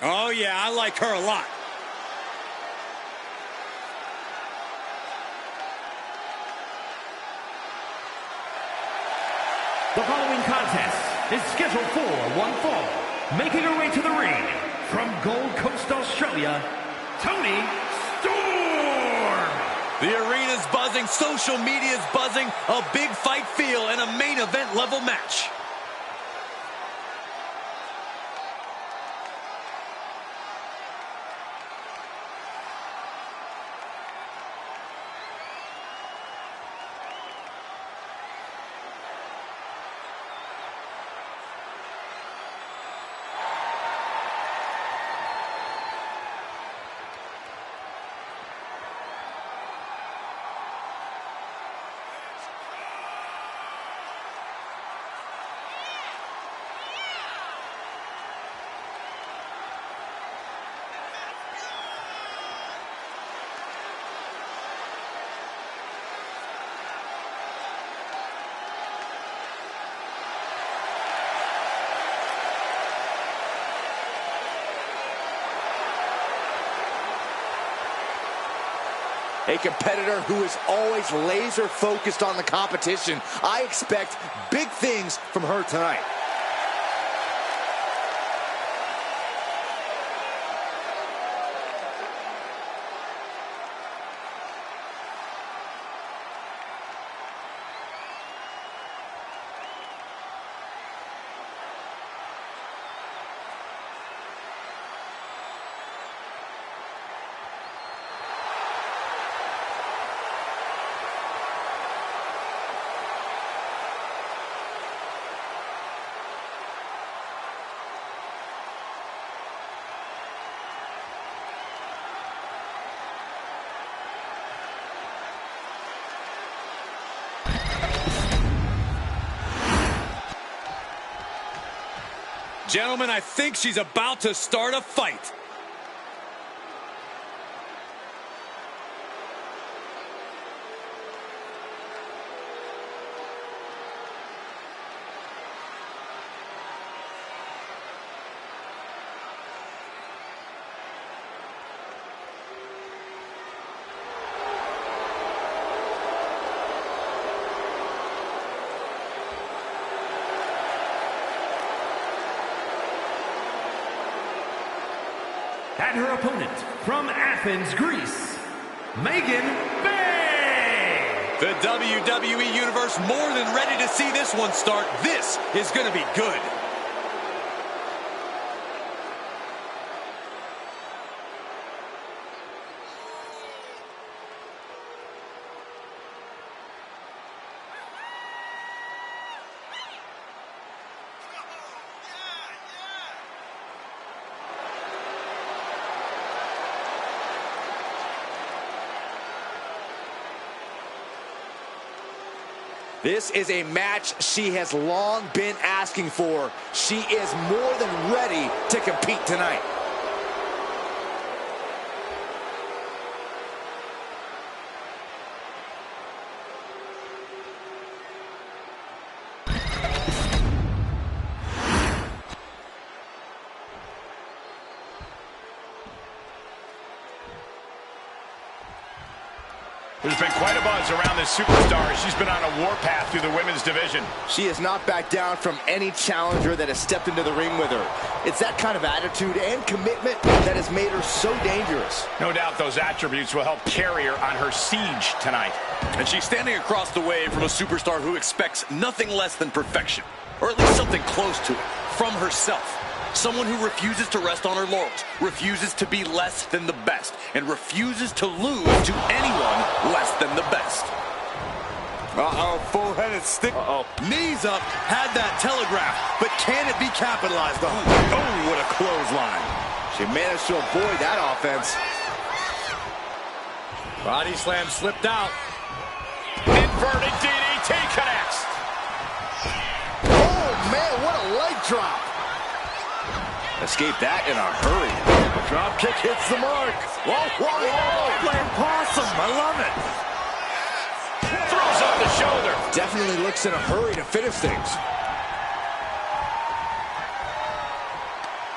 Oh, yeah, I like her a lot. The following contest is scheduled for one fall. Making her way to the ring from Gold Coast, Australia, Toni Storm. The arena's buzzing, social media's buzzing, a big fight feel and a main event level match. A competitor who is always laser focused on the competition. I expect big things from her tonight. Gentlemen, I think she's about to start a fight. And her opponent from Athens, Greece, Megan Bay. The WWE Universe more than ready to see this one start. This is going to be good. This is a match she has long been asking for. She is more than ready to compete tonight. There's been quite a buzz around this superstar. She's been on a warpath through the women's division. She has not backed down from any challenger that has stepped into the ring with her. It's that kind of attitude and commitment that has made her so dangerous. No doubt those attributes will help carry her on her siege tonight. And she's standing across the way from a superstar who expects nothing less than perfection, or at least something close to it, from herself. Someone who refuses to rest on her laurels, refuses to be less than the best, and refuses to lose to anyone less than the best. Uh-oh, full-headed stick. Uh-oh. Knees up, had that telegraph, but can it be capitalized on? Oh, what a clothesline. She managed to avoid that offense. Body slam slipped out. Inverted DDT connects. Oh, man, what a leg drop. Escaped that in a hurry. Drop kick hits the mark. Whoa, whoa, whoa. Playing possum. I love it. Throws up the shoulder. Definitely looks in a hurry to finish things.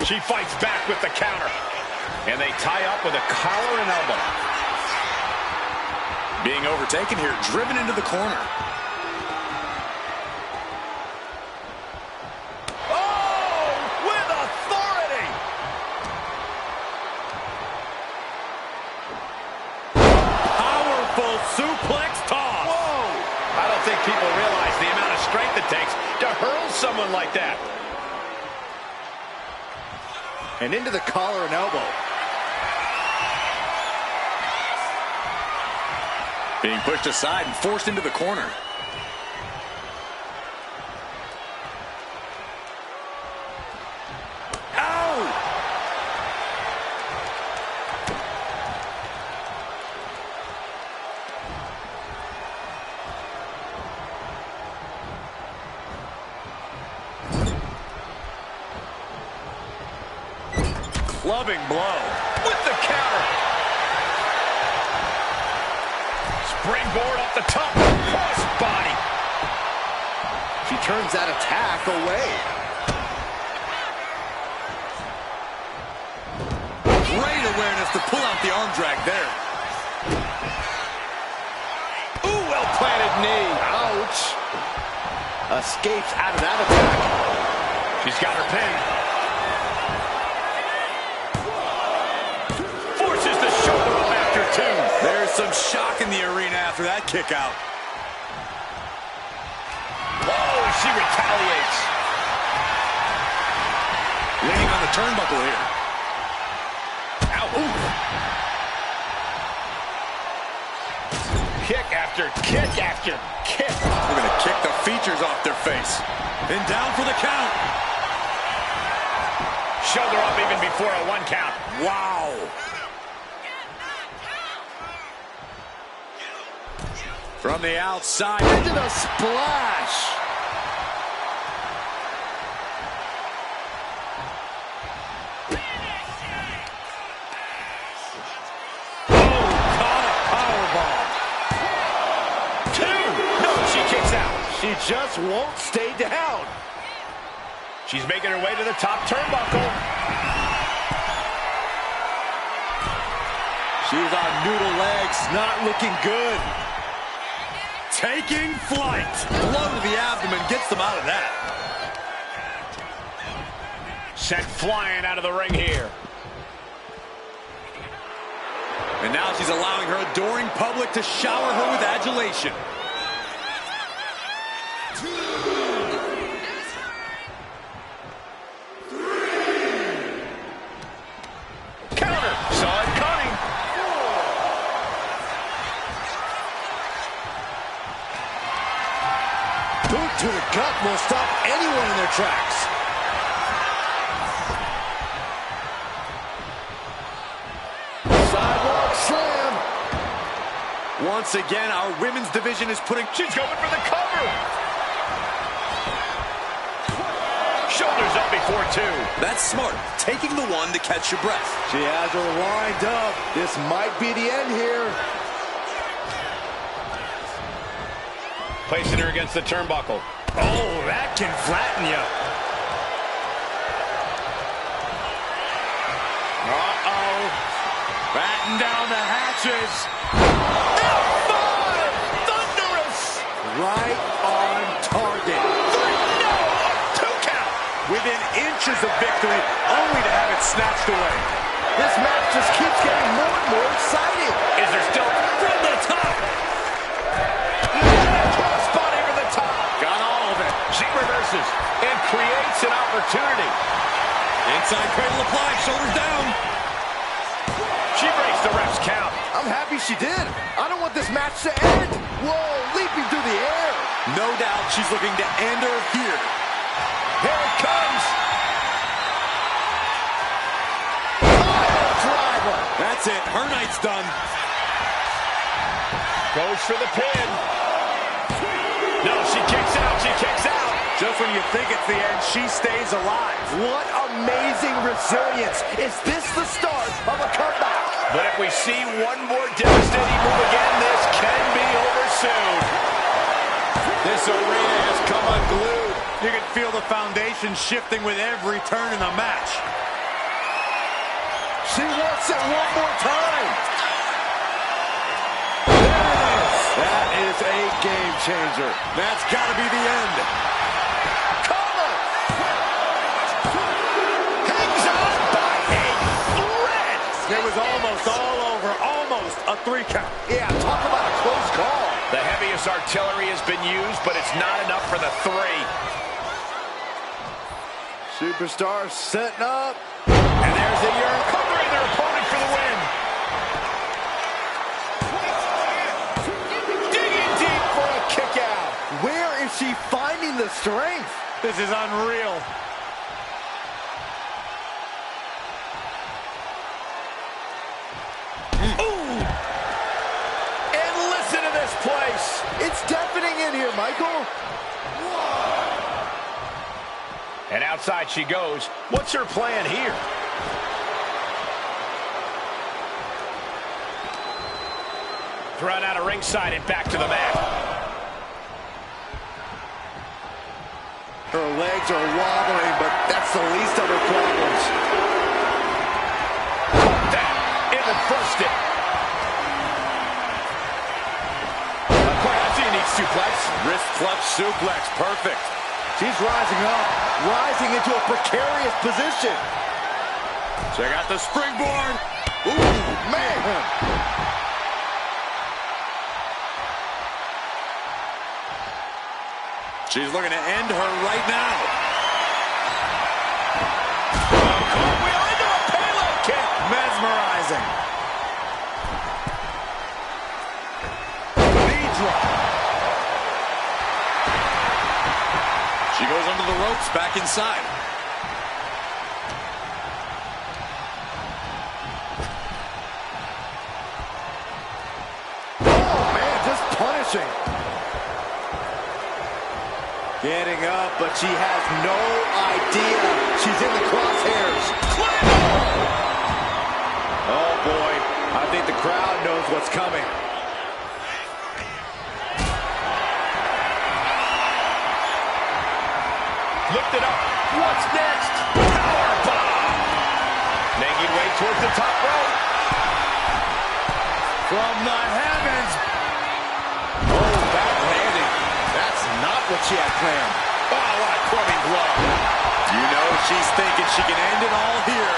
She fights back with the counter. And they tie up with a collar and elbow. Being overtaken here, driven into the corner. Oh, with authority. Powerful suplex toss. Whoa! I don't think people realize the amount of strength it takes to hurl someone like that. And into the collar and elbow. Being pushed aside and forced into the corner. Ow! Clubbing blow. With the counter. Springboard off the top. Cross body. She turns that attack away. Great awareness to pull out the arm drag there. Ooh, well-planted knee. Ouch. Escapes out of that attack. She's got her pin. Forces the shoulder up after two. There's some shock in the arena after that kick out. Whoa, she retaliates. Leaning on the turnbuckle here. Ow. Ooh. Kick after kick after kick. We're going to kick the features off their face. And down for the count. Shoulder up even before a 1 count. Wow. From the outside. Into the splash. She just won't stay down. She's making her way to the top turnbuckle. She's on noodle legs, not looking good. Taking flight. Blow to the abdomen gets them out of that. Sent flying out of the ring here. And now she's allowing her adoring public to shower her with adulation. Counter. Saw it coming. Boot to the gut will stop anyone in their tracks. Sidewalk slam. Once again, our women's division is putting... She's going for the cover. Shoulders up before two. That's smart. Taking the one to catch your breath. She has her lined up. This might be the end here. Placing her against the turnbuckle. Oh, that can flatten you. Uh-oh. Batten down the hatches. F5! Thunderous! Right on target. No! 2 count! Within inches of victory, only to have it snatched away. This match just keeps getting more and more exciting. Is there still from the top? Crossbody from the top. Got all of it. She reverses and creates an opportunity. Inside cradle applied, shoulders down. She breaks the ref's count. I'm happy she did. I don't want this match to end. Whoa, leaping through the air. No doubt she's looking to end her here. Here it comes. Driver. That's it. Her night's done. Goes for the pin. No, she kicks out. She kicks out. Just when you think it's the end, she stays alive. What amazing resilience. Is this the start of a comeback? But if we see one more devastating move again, this can be over soon. This arena has come unglued. You can feel the foundation shifting with every turn in the match. She wants it one more time. That is a game changer. That's got to be the end. Cover. Hangs on by a thread. It was almost all over. Almost a 3 count. Yeah, talk about a close call. The heaviest artillery has been used, but it's not enough for the 3. Superstar setting up. And there's the urn covering their opponent for the win. Digging deep for a kick out. Where is she finding the strength? This is unreal. Ooh! And listen to this place. It's deafening in here, Michael. And outside she goes. What's her plan here? Thrown out of ringside and back to the mat. Her legs are wobbling, but that's the least of her problems. That in the first it. Perhaps a unique suplex. Wrist clutch suplex. Perfect. She's rising up, rising into a precarious position. Check out the springboard. Ooh, man. She's looking to end her right now. Cartwheel into a payload kick. Mesmerizing. Knee drop. She goes under the ropes, back inside. Oh, man, just punishing. Getting up, but she has no idea she's in the crosshairs. Oh, boy. I think the crowd knows what's coming. Lift it up. What's next? Powerbomb. Making way towards the top rope. From the heavens. Oh, back landing. That's not what she had planned. Oh, what a crummy blow. You know she's thinking she can end it all here.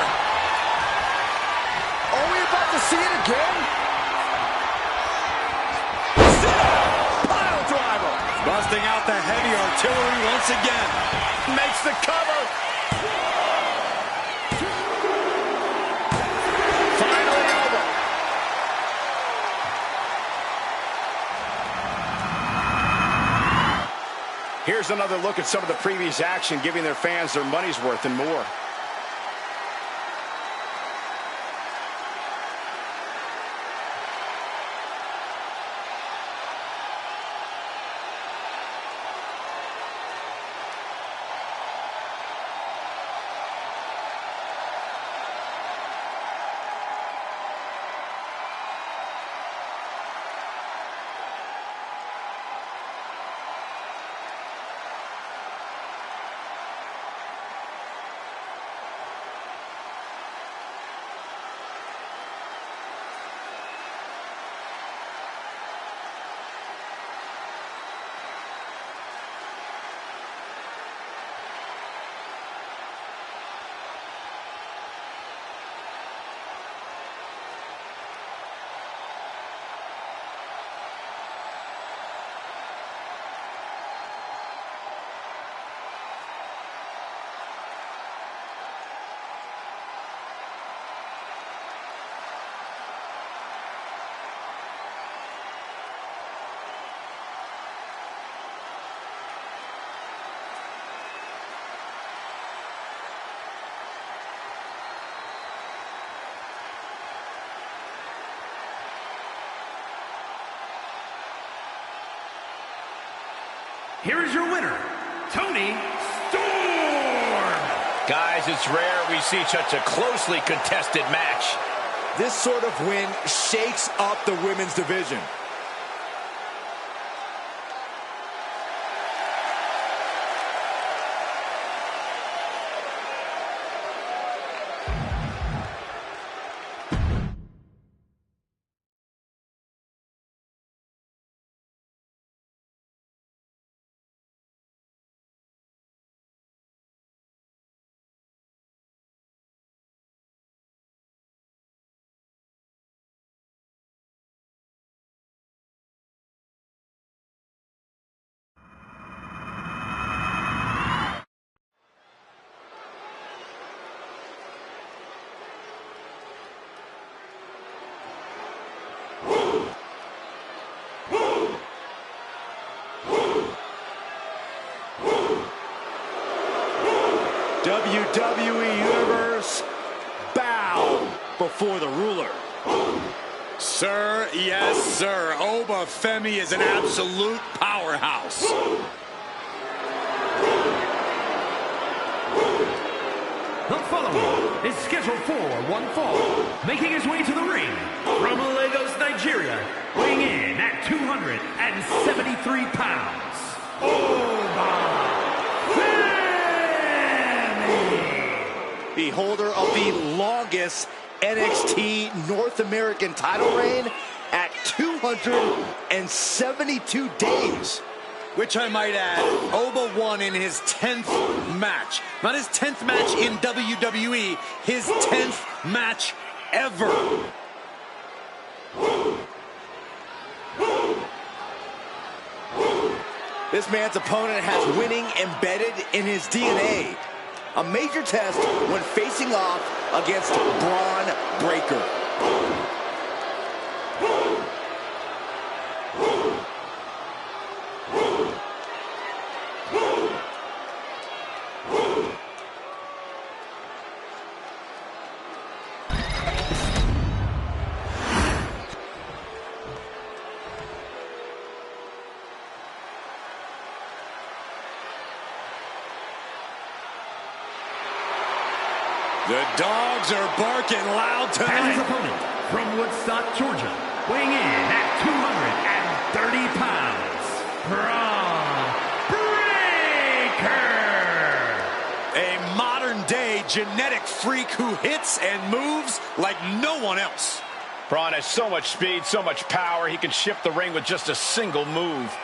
Are we about to see it again? Pile driver. Busting out the heavy artillery once again. Makes the cover. Finally over. Here's another look at some of the previous action, giving their fans their money's worth and more. Here is your winner, Toni Storm. Guys, it's rare we see such a closely contested match. This sort of win shakes up the women's division. WWE Universe, bow before the ruler. Sir, yes, sir. Oba Femi is an absolute powerhouse. The following is scheduled for one fall, making his way to the ring from Lagos, Nigeria, weighing in at 273 pounds, Oba Femi! The holder of the longest NXT North American title reign at 272 days. Which I might add, Oba won in his 10th match. Not his 10th match in WWE, his 10th match ever. This man's opponent has winning embedded in his DNA. A major test when facing off against Braun Breaker. The dogs are barking loud And his tonight. opponent from Woodstock, Georgia, weighing in at 230 pounds, Braun Breaker! A modern-day genetic freak who hits and moves like no one else. Braun has so much speed, so much power, he can shift the ring with just a single move.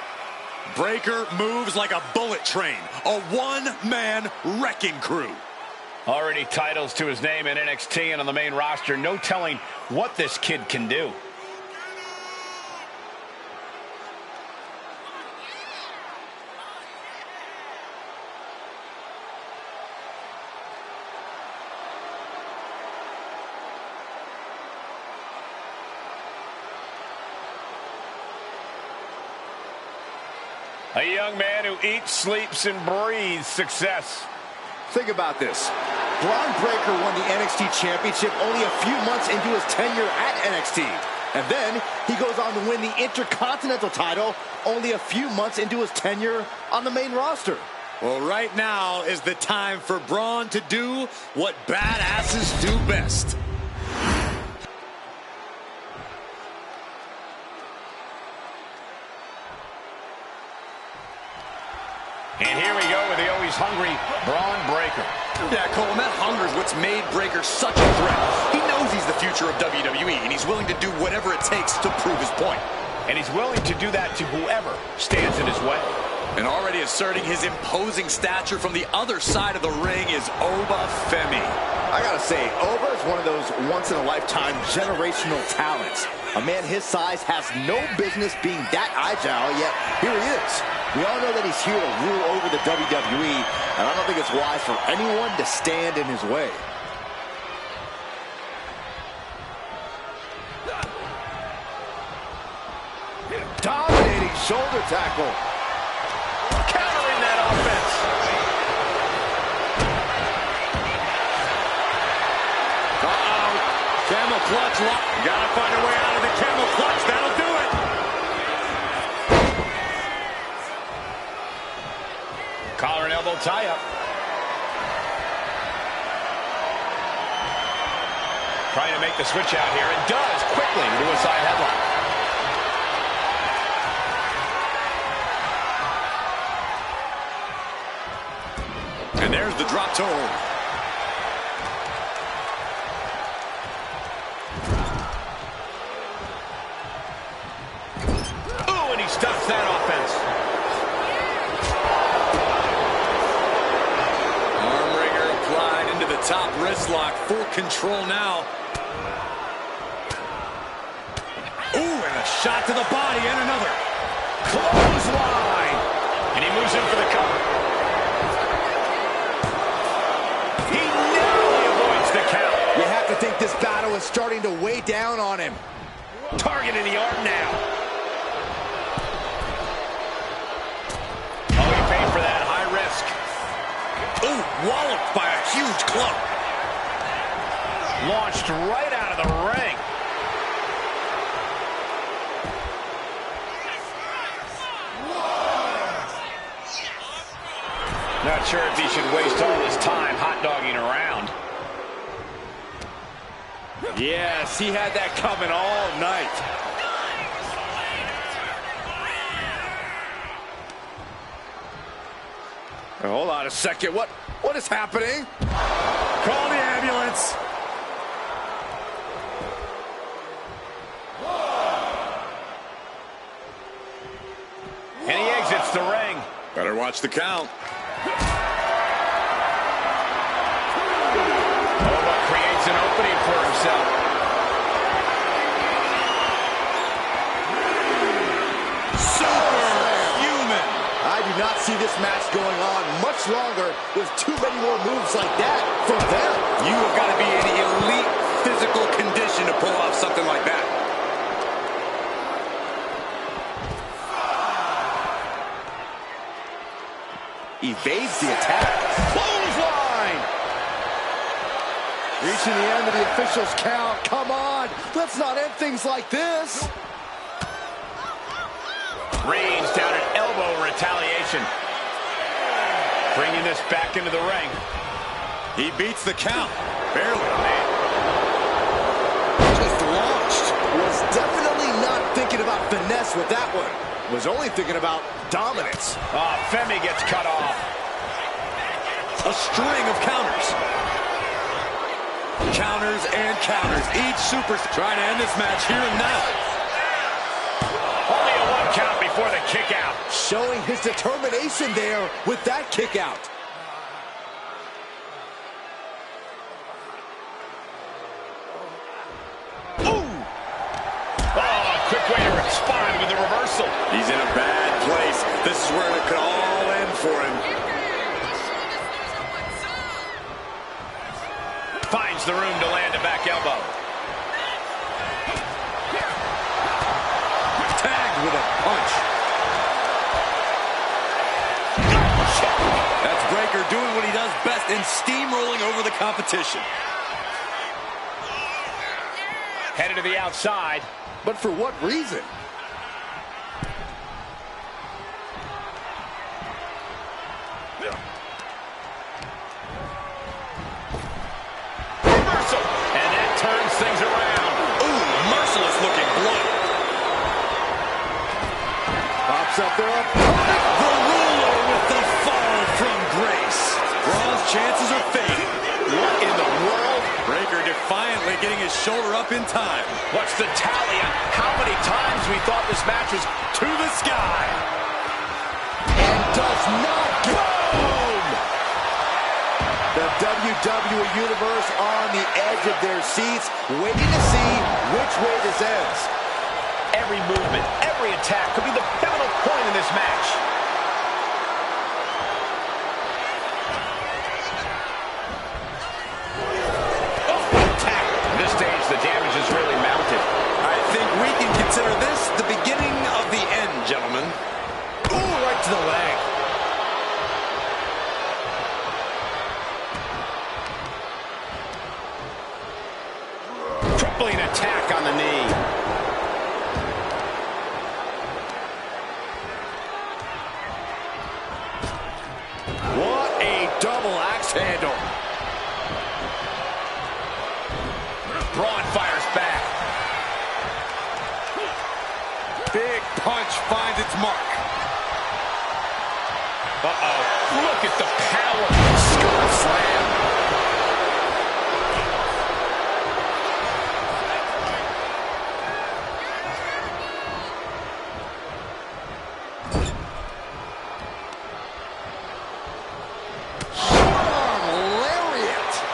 Breaker moves like a bullet train, a one-man wrecking crew. Already titles to his name in NXT and on the main roster. No telling what this kid can do. A young man who eats, sleeps, and breathes success. Think about this. Braun Breaker won the NXT Championship only a few months into his tenure at NXT. And then he goes on to win the Intercontinental title only a few months into his tenure on the main roster. Well, right now is the time for Braun to do what badasses do best. And here we go with the always hungry Braun Breaker. Yeah, Cole, and that hunger is what's made Breaker such a threat. He knows he's the future of WWE, and he's willing to do whatever it takes to prove his point. And he's willing to do that to whoever stands in his way. And already asserting his imposing stature from the other side of the ring is Oba Femi. I gotta say, Oba is one of those once-in-a-lifetime generational talents. A man his size has no business being that agile, yet here he is. We all know that he's here to rule over the WWE, and I don't think it's wise for anyone to stand in his way. Dominating shoulder tackle. Countering that offense. Uh-oh. Camel clutch lock. Gotta find a way out of the camel clutch. That'll do it. Collar and elbow tie-up. Trying to make the switch out here, and does quickly into a side headlock. And there's the drop toe. Ooh, and he stops that offense. Armringer applied into the top wrist lock. Full control now. Ooh, and a shot to the body and another. Clothesline. And he moves in for the cover. He narrowly avoids the count. You have to think this battle is starting to weigh down on him. Targeting the arm now. Oh, he paid for that. High risk. Ooh, walloped by a huge club. Launched right out of the ring. Not sure if he should waste all his time hot-dogging around. Yes, he had that coming all night. Hold on a second. What is happening? Call the ambulance. And he exits the ring. Better watch the count. Oba creates an opening for himself. Superhuman. I do not see this match going on much longer with too many more moves like that from them. You have got to be in elite physical condition to pull off something like that. Evades the attack. Clothesline! Reaching the end of the official's count. Come on, let's not end things like this. Reigns down an elbow retaliation. Bringing this back into the ring. He beats the count. Barely, man. Just launched. Was definitely not thinking about finesse with that one. Was only thinking about dominance. Oh, Femi gets cut off. A string of counters. Counters and counters. Each superstar trying to end this match here and now. Only a 1 count before the kick out. Showing his determination there with that kick out. Quick way to respond with a reversal. He's in a bad place. This is where it could all end for him. Finds the room to land a back elbow. Tagged with a punch. That's Breakker doing what he does best and steamrolling over the competition. Headed to the outside. But for what reason? Reversal. And that turns things around. Ooh, merciless looking blow. Pops up there. The ruler with the fall from grace. Raw's chances are fading. What in the world? Breakker defiantly getting his shoulder up in time. What's the tally on how many times we thought this match was To the sky. And does not get boom! The WWE Universe on the edge of their seats, waiting to see which way this ends. every movement, every attack could be the pivotal point in this match. At this stage, the damage is really mounted. I think we can consider this the beginning of the end, gentlemen. Ooh, right to the leg. Crippling attack on the knee. What a double axe handle. Braun fires back. Big punch finds its mark. Uh-oh. Look at the power. Skull slam.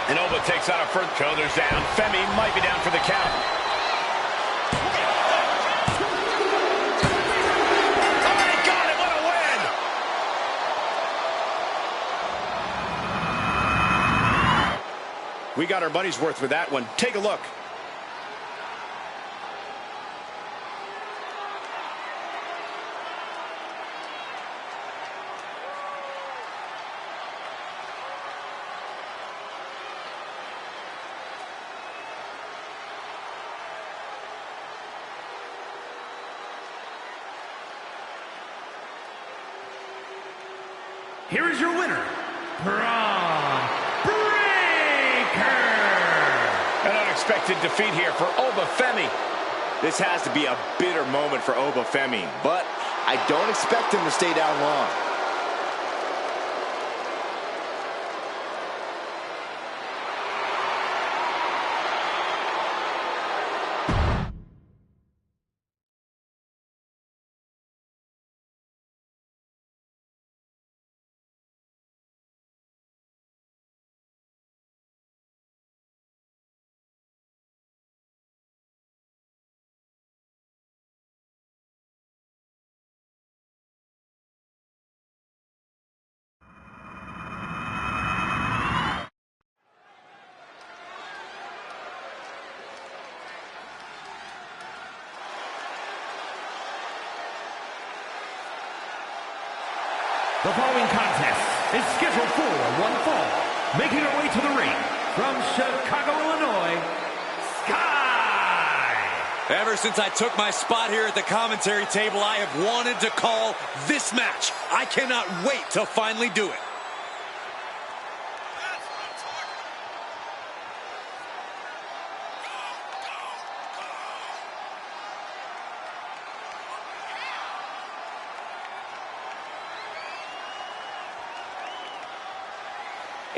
And Oba takes out a front. Shoulders down. Femi might be down for the count. Oh, he got it. What a win. We got our money's worth with that one. Take a look. here is your winner, Braun Breaker. An unexpected defeat here for Obafemi. This has to be a bitter moment for Obafemi, but I don't expect him to stay down long. The following contest is scheduled for one fall. Making her way to the ring from Chicago, Illinois, Sky. Ever since I took my spot here at the commentary table, I have wanted to call this match. I cannot wait to finally do it.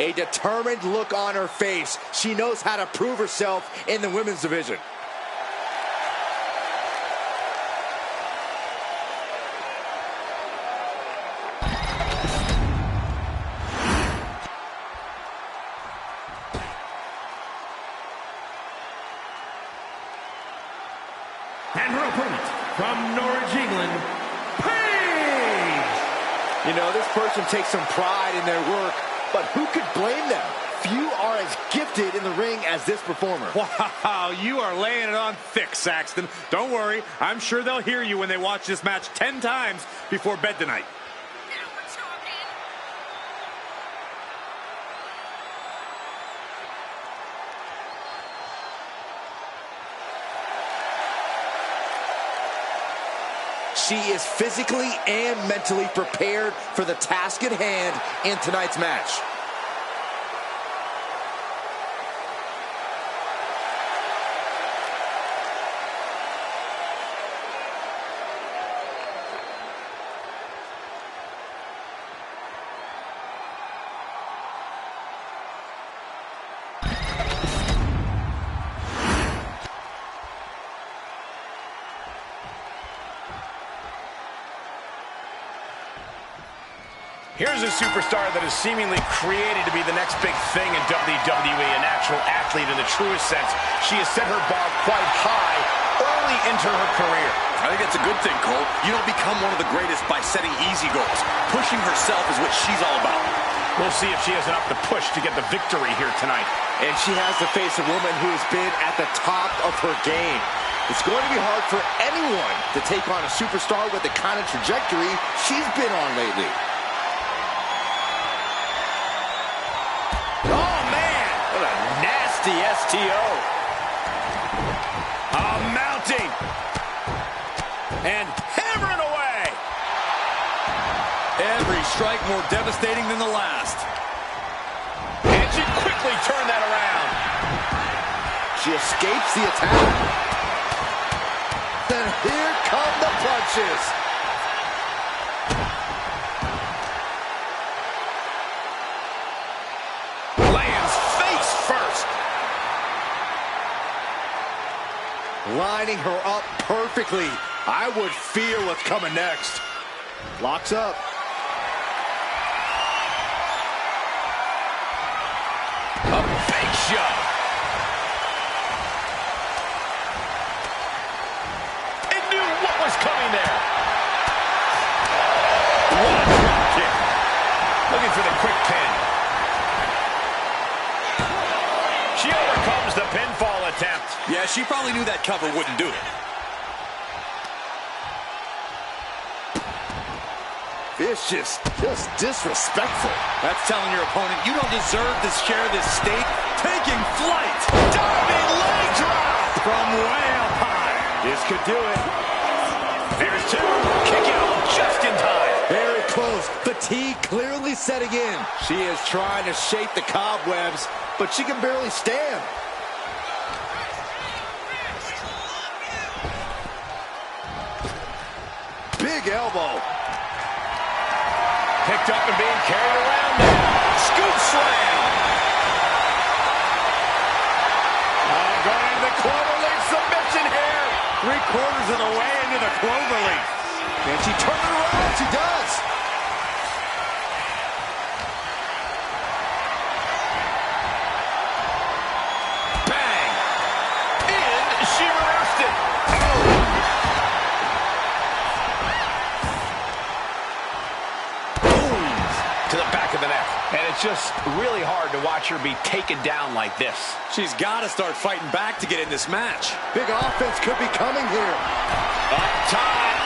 A determined look on her face. She knows how to prove herself in the women's division. And her opponent from Norwich, England, Paige. You know, this person takes some pride in their work, but who could blame them? Few are as gifted in the ring as this performer. Wow, you are laying it on thick, Saxton. Don't worry, I'm sure they'll hear you when they watch this match 10 times before bed tonight. Now we're talking. She is physically and mentally prepared for the task at hand in tonight's match. Here's a superstar that is seemingly created to be the next big thing in WWE, an actual athlete in the truest sense. She has set her bar quite high early into her career. I think that's a good thing, Cole. You don't become one of the greatest by setting easy goals. Pushing herself is what she's all about. We'll see if she has enough to push to get the victory here tonight. And she has to face a woman who has been at the top of her game. It's going to be hard for anyone to take on a superstar with the kind of trajectory she's been on lately. Oh, man! What a nasty STO. Mounting. And hammering away. Every strike more devastating than the last. And she quickly turned that around. She escapes the attack. Then here come the punches. Lands face first. Lining her up perfectly. I would fear what's coming next. Locks up. A big shove. It knew what was coming there. What a drop kick. Looking for the quick pin. She overcomes the pinfall attempt. Yeah, she probably knew that cover wouldn't do it. It's just disrespectful. That's telling your opponent you don't deserve to share this state. Taking flight. Diving leg drop From way up high. This could do it. There's two. Kick out. just in time. Very close. Fatigue clearly setting in. She is trying to shake the cobwebs, but she can barely stand. Big elbow. Picked up and being carried around now. Scoop slam. Going into the cloverleaf submission here. 3/4 of the way into the cloverleaf. Can she turn it around? She does. Bang. And she reversed it. To the back of the neck. And it's just really hard to watch her be taken down like this. She's got to start fighting back to get in this match. Big offense could be coming here. Up top.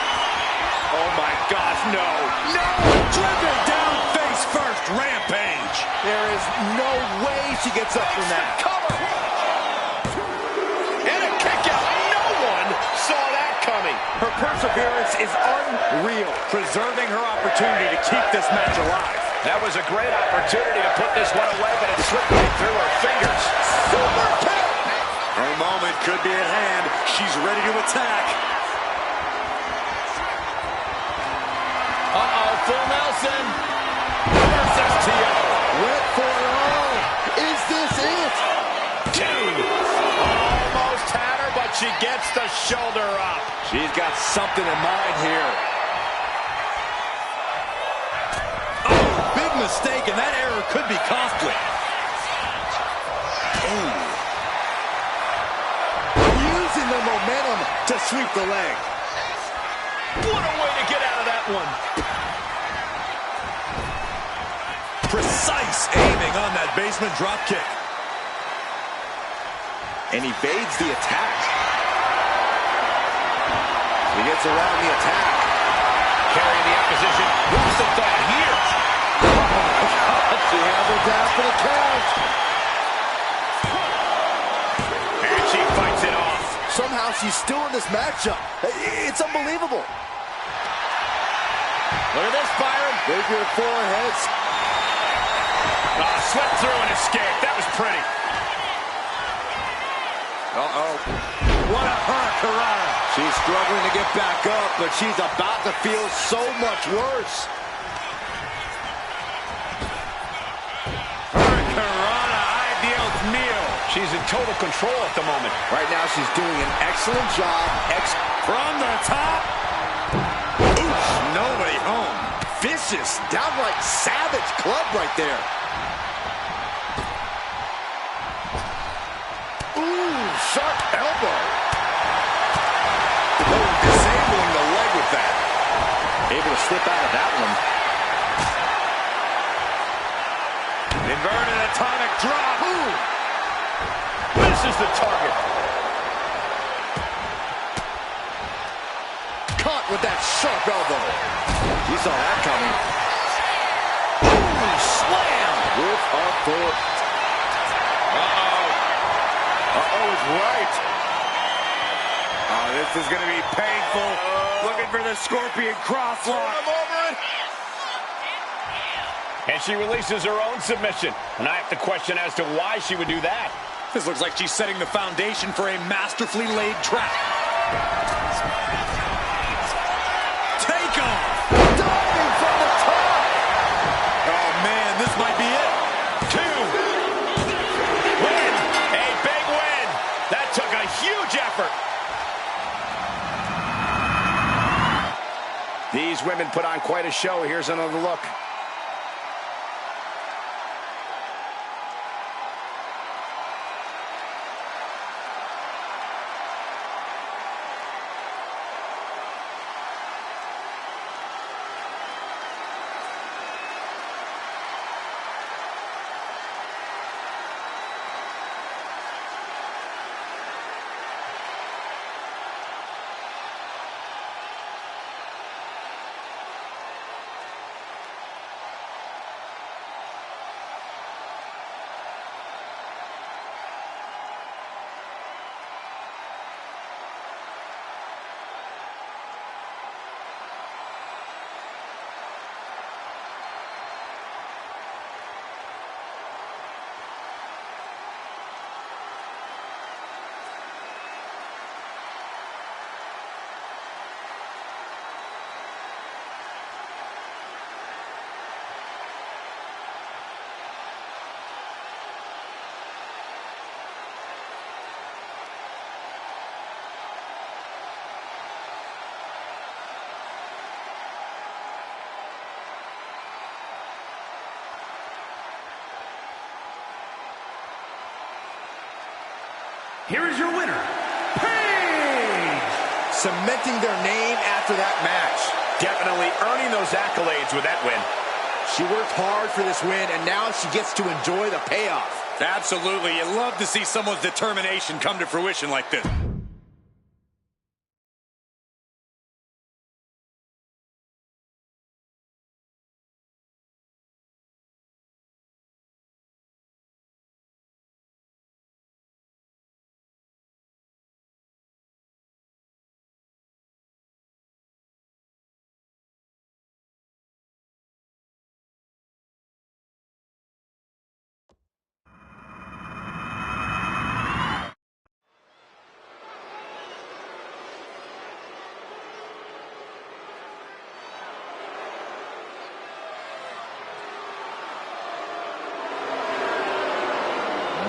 Oh my gosh, no. No! Driven down face first. Rampage. There is no way she gets up from that. Cover. And a kick out. No one saw that coming. Her perseverance is unreal, preserving her opportunity to keep this match alive. That was a great opportunity to put this one away, but it slipped right through her fingers. Super kick. Her moment could be at hand. She's ready to attack. Uh-oh, full Nelson. Reverse STO. Went for it all. Is this it? Two. Almost had her, but she gets the shoulder up. She's got something in mind here. Big mistake, and that error could be costly. Using the momentum to sweep the leg. What a way to get out of that one. Precise aiming on that basement drop kick. And evades the attack. He gets around the attack. Carrying the opposition. Who's the thought here? She has her down for the count. And she fights it off. Somehow she's still in this matchup. It's unbelievable. Look at this, Byron. Figure four heads. Swept through and escaped. That was pretty. Uh-oh. What a hurricanrana. She's struggling to get back up, but she's about to feel so much worse. Hurricanrana, ay Dios mío. She's in total control at the moment. Right now she's doing an excellent job. From the top. Oof, nobody home. Vicious, downright savage club right there. Ooh, sharp elbow. Oh, disabling the leg with that. Able to slip out of that one. Inverted atomic drop. Ooh. Misses the target. Caught with that sharp elbow. You saw that coming. Ooh, slam with authority. Uh-oh is right. Oh, this is going to be painful. Looking for the Scorpion crosslock. And she releases her own submission. And I have to question as to why she would do that. This looks like she's setting the foundation for a masterfully laid trap. Take off. Diving from the top. Oh, man, this might be it. Two. Win. A big win. That took a huge effort. These women put on quite a show. Here's another look. here is your winner, Paige! Cementing their name after that match. Definitely earning those accolades with that win. She worked hard for this win, and now she gets to enjoy the payoff. Absolutely. You love to see someone's determination come to fruition like this.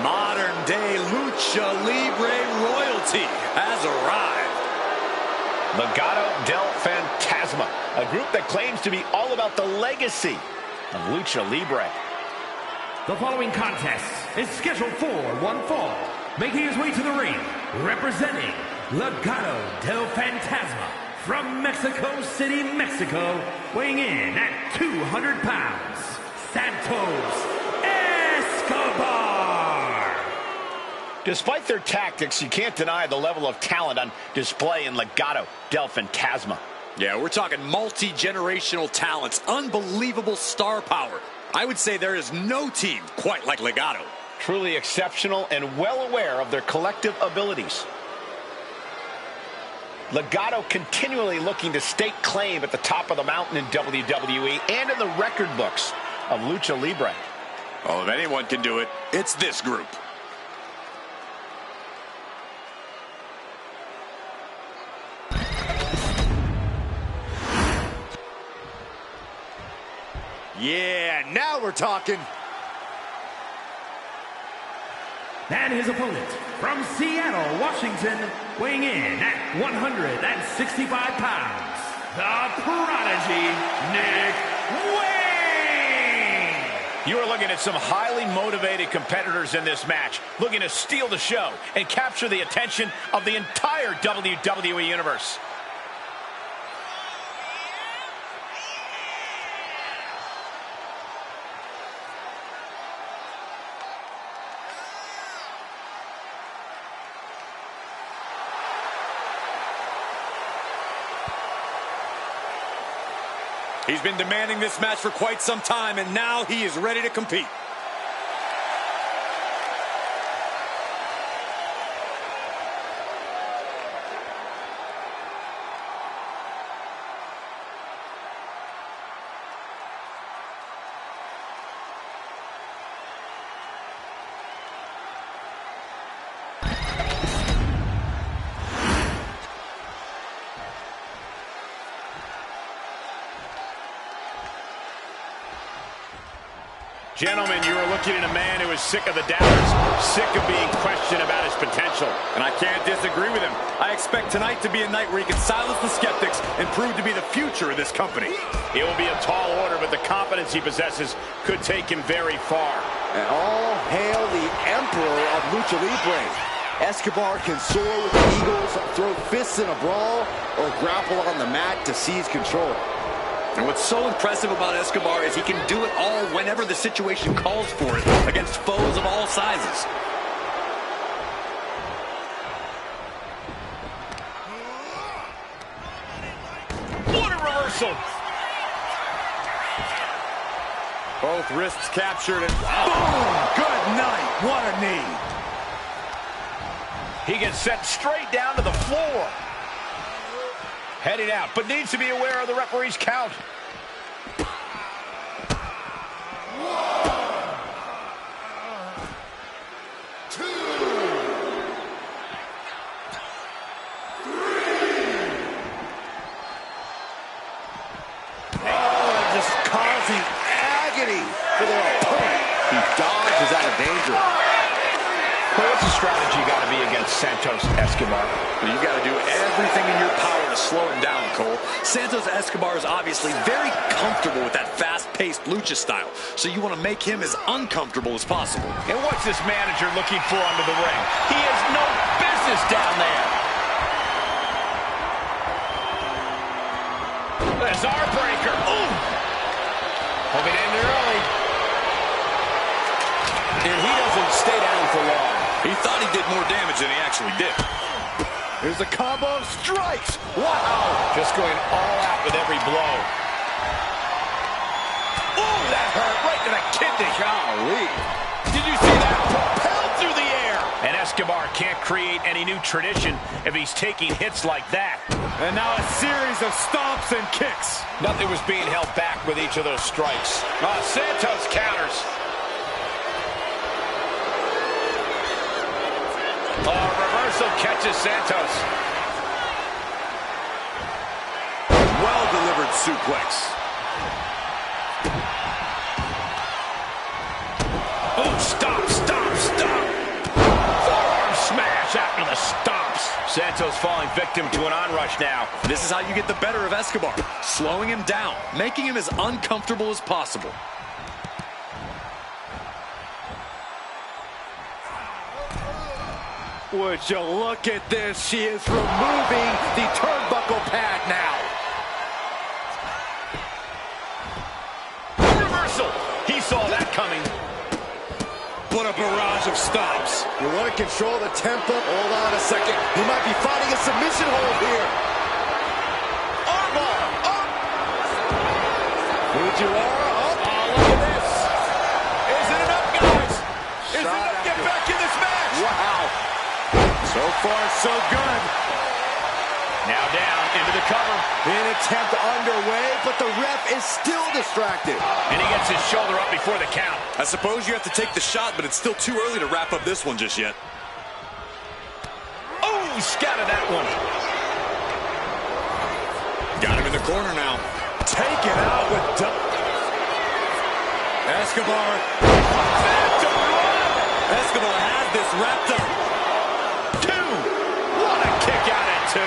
Modern-day Lucha Libre royalty has arrived. Legado del Fantasma, a group that claims to be all about the legacy of Lucha Libre. The following contest is scheduled for one fall. Making his way to the ring, representing Legado del Fantasma from Mexico City, Mexico, weighing in at 200 pounds, Santos Escobar. Despite their tactics, you can't deny the level of talent on display in Legado del Fantasma. Yeah, we're talking multi-generational talents, unbelievable star power. I would say there is no team quite like Legado. Truly exceptional and well aware of their collective abilities. Legado continually looking to stake claim at the top of the mountain in WWE and in the record books of Lucha Libre. Well, if anyone can do it, it's this group. Yeah, now we're talking. And his opponent from Seattle, Washington, weighing in at 165 pounds, the Prodigy, Nick Wayne! You are looking at some highly motivated competitors in this match, looking to steal the show and capture the attention of the entire WWE Universe. He's been demanding this match for quite some time, and now he is ready to compete. Gentlemen, you are looking at a man who is sick of the doubters, sick of being questioned about his potential. And I can't disagree with him. I expect tonight to be a night where he can silence the skeptics and prove to be the future of this company. It will be a tall order, but the confidence he possesses could take him very far. And all hail the Emperor of Lucha Libre. Escobar can soar with the Eagles, throw fists in a brawl, or grapple on the mat to seize control. And what's so impressive about Escobar is he can do it all whenever the situation calls for it against foes of all sizes. What a reversal! Both wrists captured and boom! Good night. What a knee. He gets sent straight down to the floor. Heading out, but needs to be aware of the referee's count. For their opponent. He dodges out of danger. What's the strategy got to be against Santos Escobar? Well, you got to do everything in your power to slow him down, Cole. Santos Escobar is obviously very comfortable with that fast-paced lucha style, so you want to make him as uncomfortable as possible. And what's this manager looking for under the ring? He has no business down there. Bizarre breaker. Ooh. Hoping to end it early. And he doesn't stay down for long. He thought he did more damage than he actually did. Here's a combo of strikes. Wow. Just going all out with every blow. Ooh, that hurt right to the kidney. Golly. Did you see that? Propelled through the air. And Escobar can't create any new tradition if he's taking hits like that. And now a series of stomps and kicks. Nothing was being held back with each of those strikes. Santos counters. Reversal catches Santos. Well-delivered suplex. Oh, stop. Forearm smash after the stomps. Santos falling victim to an onrush now. This is how you get the better of Escobar. Slowing him down, making him as uncomfortable as possible. Would you look at this? She is removing the turnbuckle pad now. Reversal. He saw that coming. What a barrage of stops. You want to control the tempo? Hold on a second. He might be finding a submission hold here. Armbar. Up. Fujiwara up. Oh, look at this. Is it enough, guys? Is it enough to get back in this match? Wow. So far, so good. Now down into the cover. An attempt underway, but the ref is still distracted. And he gets his shoulder up before the count. I suppose you have to take the shot, but it's still too early to wrap up this one just yet. Oh, scattered that one. Got him in the corner now. Taken out with Escobar. Escobar has this wrapped up. What a kick out at 2.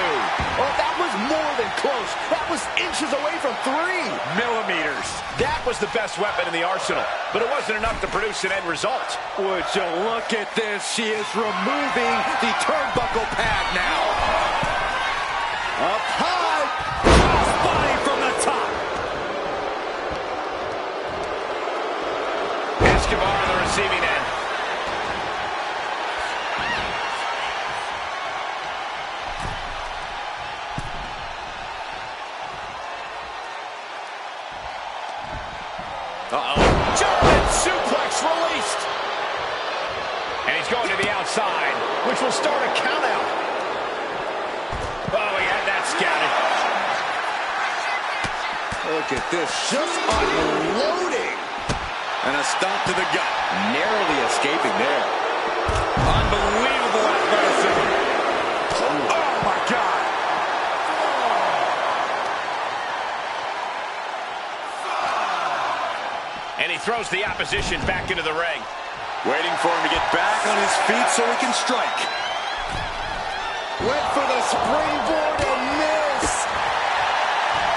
Oh, that was more than close. That was inches away from 3 millimeters. That was the best weapon in the arsenal, but it wasn't enough to produce an end result. Would you look at this? She is removing the turnbuckle pad now. Up high. Crossbody from the top. Escobar on the receiving end. German suplex released. And he's going to the outside, which will start a count out. Oh, he had that scouted. Look at this, just unloading. And a stomp to the gut. Narrowly escaping there. Unbelievable athleticism. Oh, my God. And he throws the opposition back into the ring. Waiting for him to get back on his feet so he can strike. Went for the springboard and miss.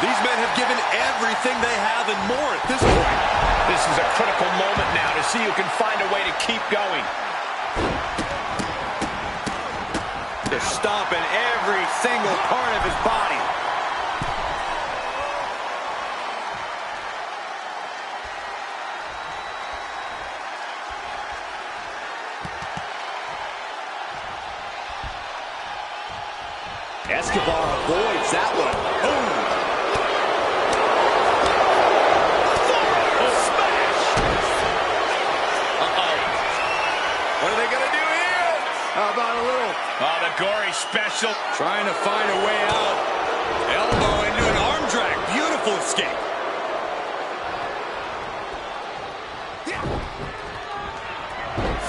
These men have given everything they have and more at this point. This is a critical moment now to see who can find a way to keep going. They're stomping every single part of his body. Escobar avoids that one. Boom. Smash! Uh-oh. What are they going to do here? How about a little? Oh, the gory special. Trying to find a way out. Elbow into an arm drag. Beautiful escape.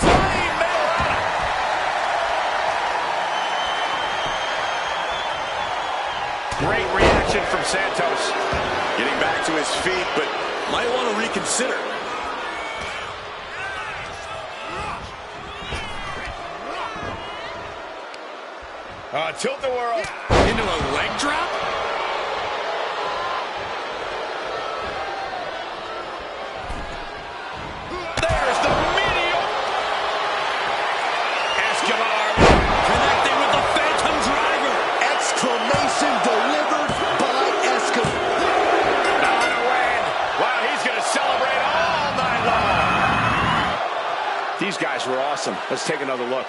Flying Miller. Great reaction from Santos. Getting back to his feet, but might want to reconsider. Tilt-a-whirl. Into a leg drop? There's the medial. Escobar Connecting with the Phantom Driver. Exclamation delivered by Escobar. on a win. Wow, he's going to celebrate all night long. These guys were awesome. Let's take another look.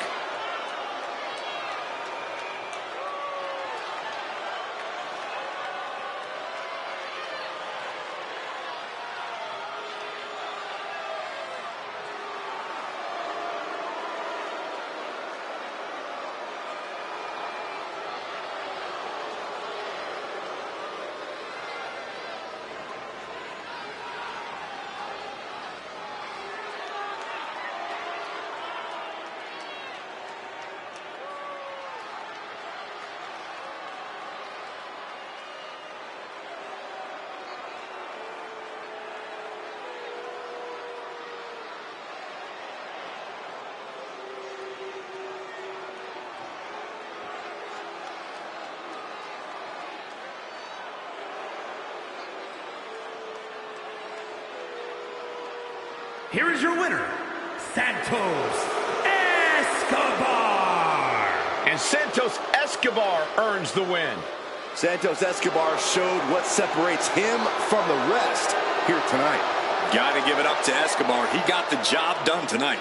Here is your winner, Santos Escobar. And Santos Escobar earns the win. Santos Escobar showed what separates him from the rest here tonight. Got to give it up to Escobar. He got the job done tonight.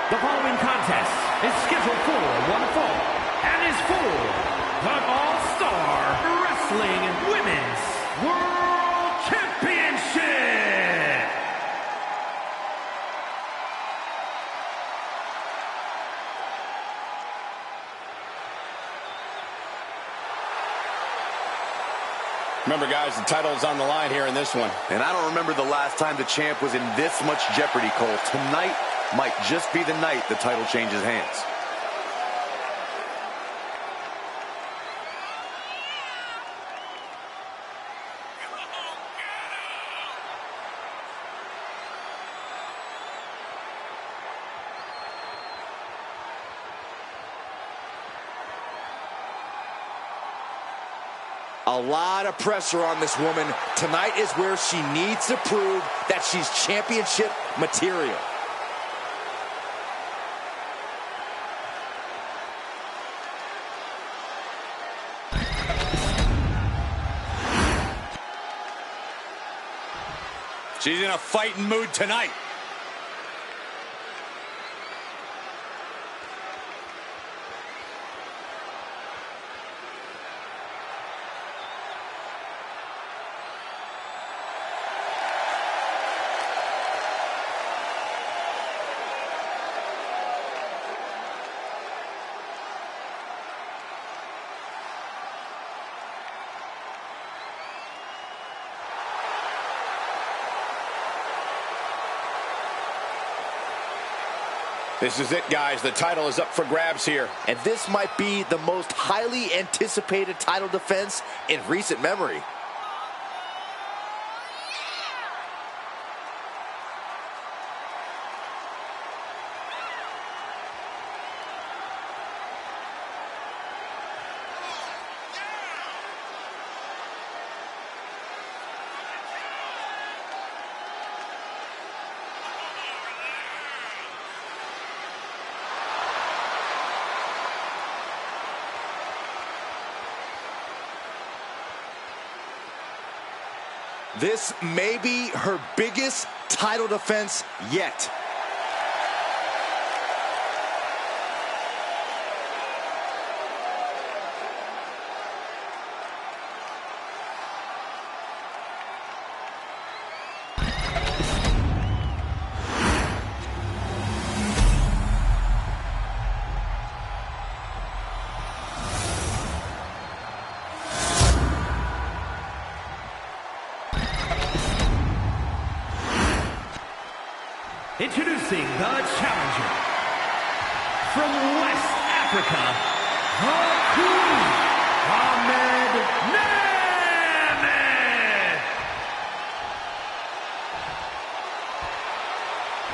The following contest is scheduled for one fall and is for the All-Star Wrestling Women's World Championship. Remember, guys, the title is on the line here in this one. And I don't remember the last time the champ was in this much jeopardy, Cole. Tonight might just be the night the title changes hands. A lot of pressure on this woman. Tonight is where she needs to prove that she's championship material. She's in a fighting mood tonight. This is it, guys. The title is up for grabs here. And this might be the most highly anticipated title defense in recent memory. This may be her biggest title defense yet. Introducing the challenger from West Africa, the Queen, Ahmed Namath.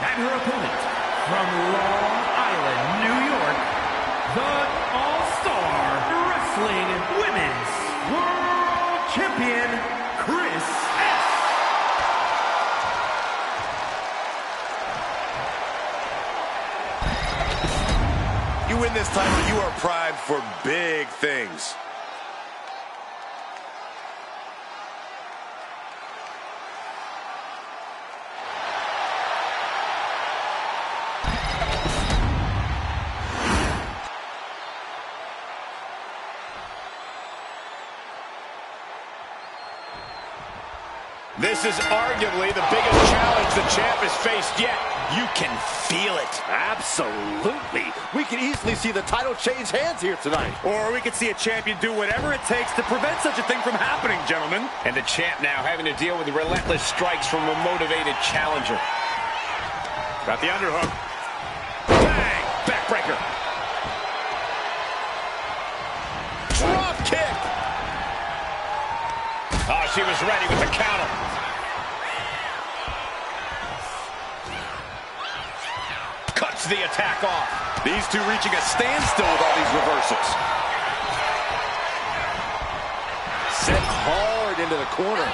And her opponent from Long Island, New York, the All-Star Wrestling Women's World Champion, Chris S. You win this title, you are primed for big things. This is arguably the biggest challenge the champ has faced yet. You can feel it. Absolutely. We can easily see the title change hands here tonight. Or we could see a champion do whatever it takes to prevent such a thing from happening, gentlemen. And the champ now having to deal with the relentless strikes from a motivated challenger. Got the underhook. Bang! Backbreaker. Drop kick. Oh, she was ready with the counter. Cuts the attack off. These two reaching a standstill with all these reversals. Set hard into the corner.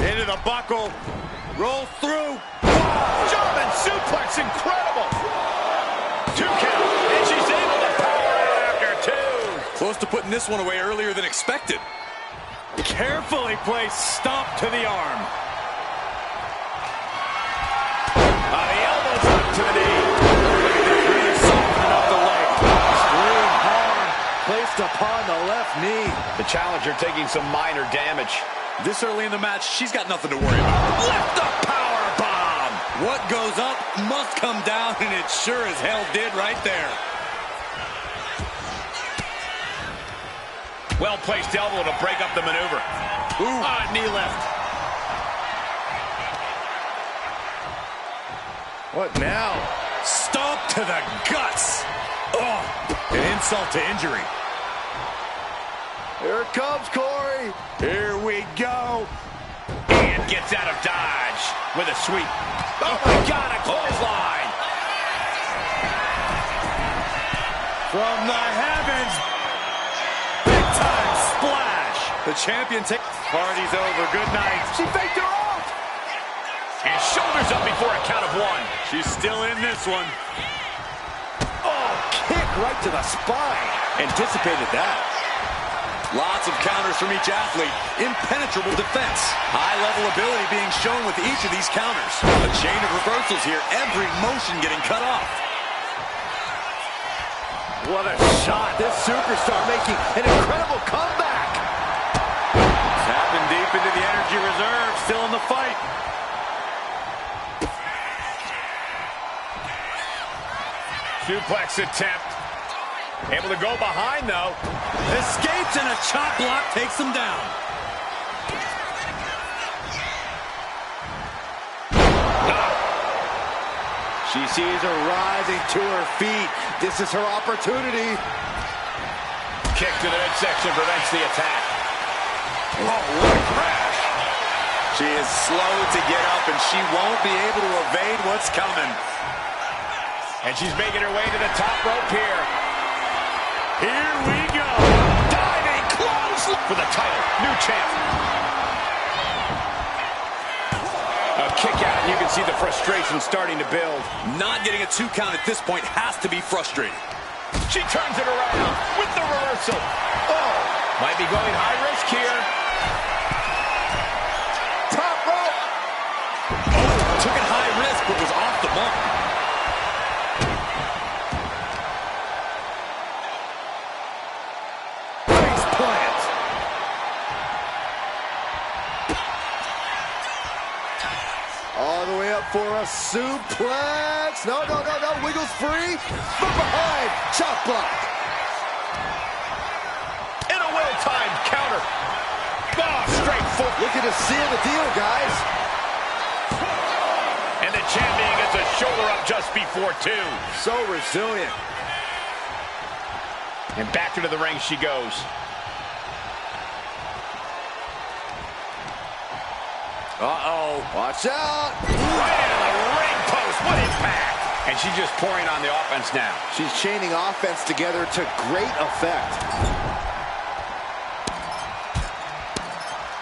Into the buckle. Roll through. German suplex, incredible. 2 count, and she's able to power out after 2. Close to putting this one away earlier than expected. Carefully placed stomp to the arm. The elbows up to the knee. Really softening up the leg. Screwing hard. Placed upon the left knee. The challenger taking some minor damage. This early in the match, she's got nothing to worry about. Lift up power bomb. What goes up must come down, and it sure as hell did right there. Well-placed elbow to break up the maneuver. Ooh. Knee lift. What now? Stomp to the guts. Oh, an insult to injury. Here it comes, Corey. Here we go. And gets out of dodge with a sweep. Oh, my God, a clothesline. From the heavens. Big time splash. The champion takes. Party's over. Good night. She faked her out. And shoulders up before a count of 1. She's still in this one. Oh, kick right to the spine. Anticipated that. Lots of counters from each athlete. Impenetrable defense. High-level ability being shown with each of these counters. A chain of reversals here. Every motion getting cut off. What a shot. This superstar making an incredible comeback. Tapping deep into the energy reserve. Still in the fight. Suplex attempt. Able to go behind, though. Escapes, and a chop block takes him down. She sees her rising to her feet. This is her opportunity. Kick to the midsection prevents the attack. Oh, what a crash. She is slow to get up, and she won't be able to evade what's coming. And she's making her way to the top rope here. Here we go. Diving close for the title. New champ. A kick out, and you can see the frustration starting to build. Not getting a 2 count at this point has to be frustrating. She turns it around with the reversal. Oh, might be going high risk here. Top rope. Oh, took it high risk, but was off the mark. Face plant. All the way up for a suplex. No. Wiggles free. From behind. Chop block. In a well-timed counter. Oh, straight foot. Looking to seal the deal, guys. And the champion gets a shoulder up just before 2. So resilient. And back into the ring she goes. Uh-oh. Watch out. Right into the ring post. What impact. And she's just pouring on the offense now. She's chaining offense together to great effect.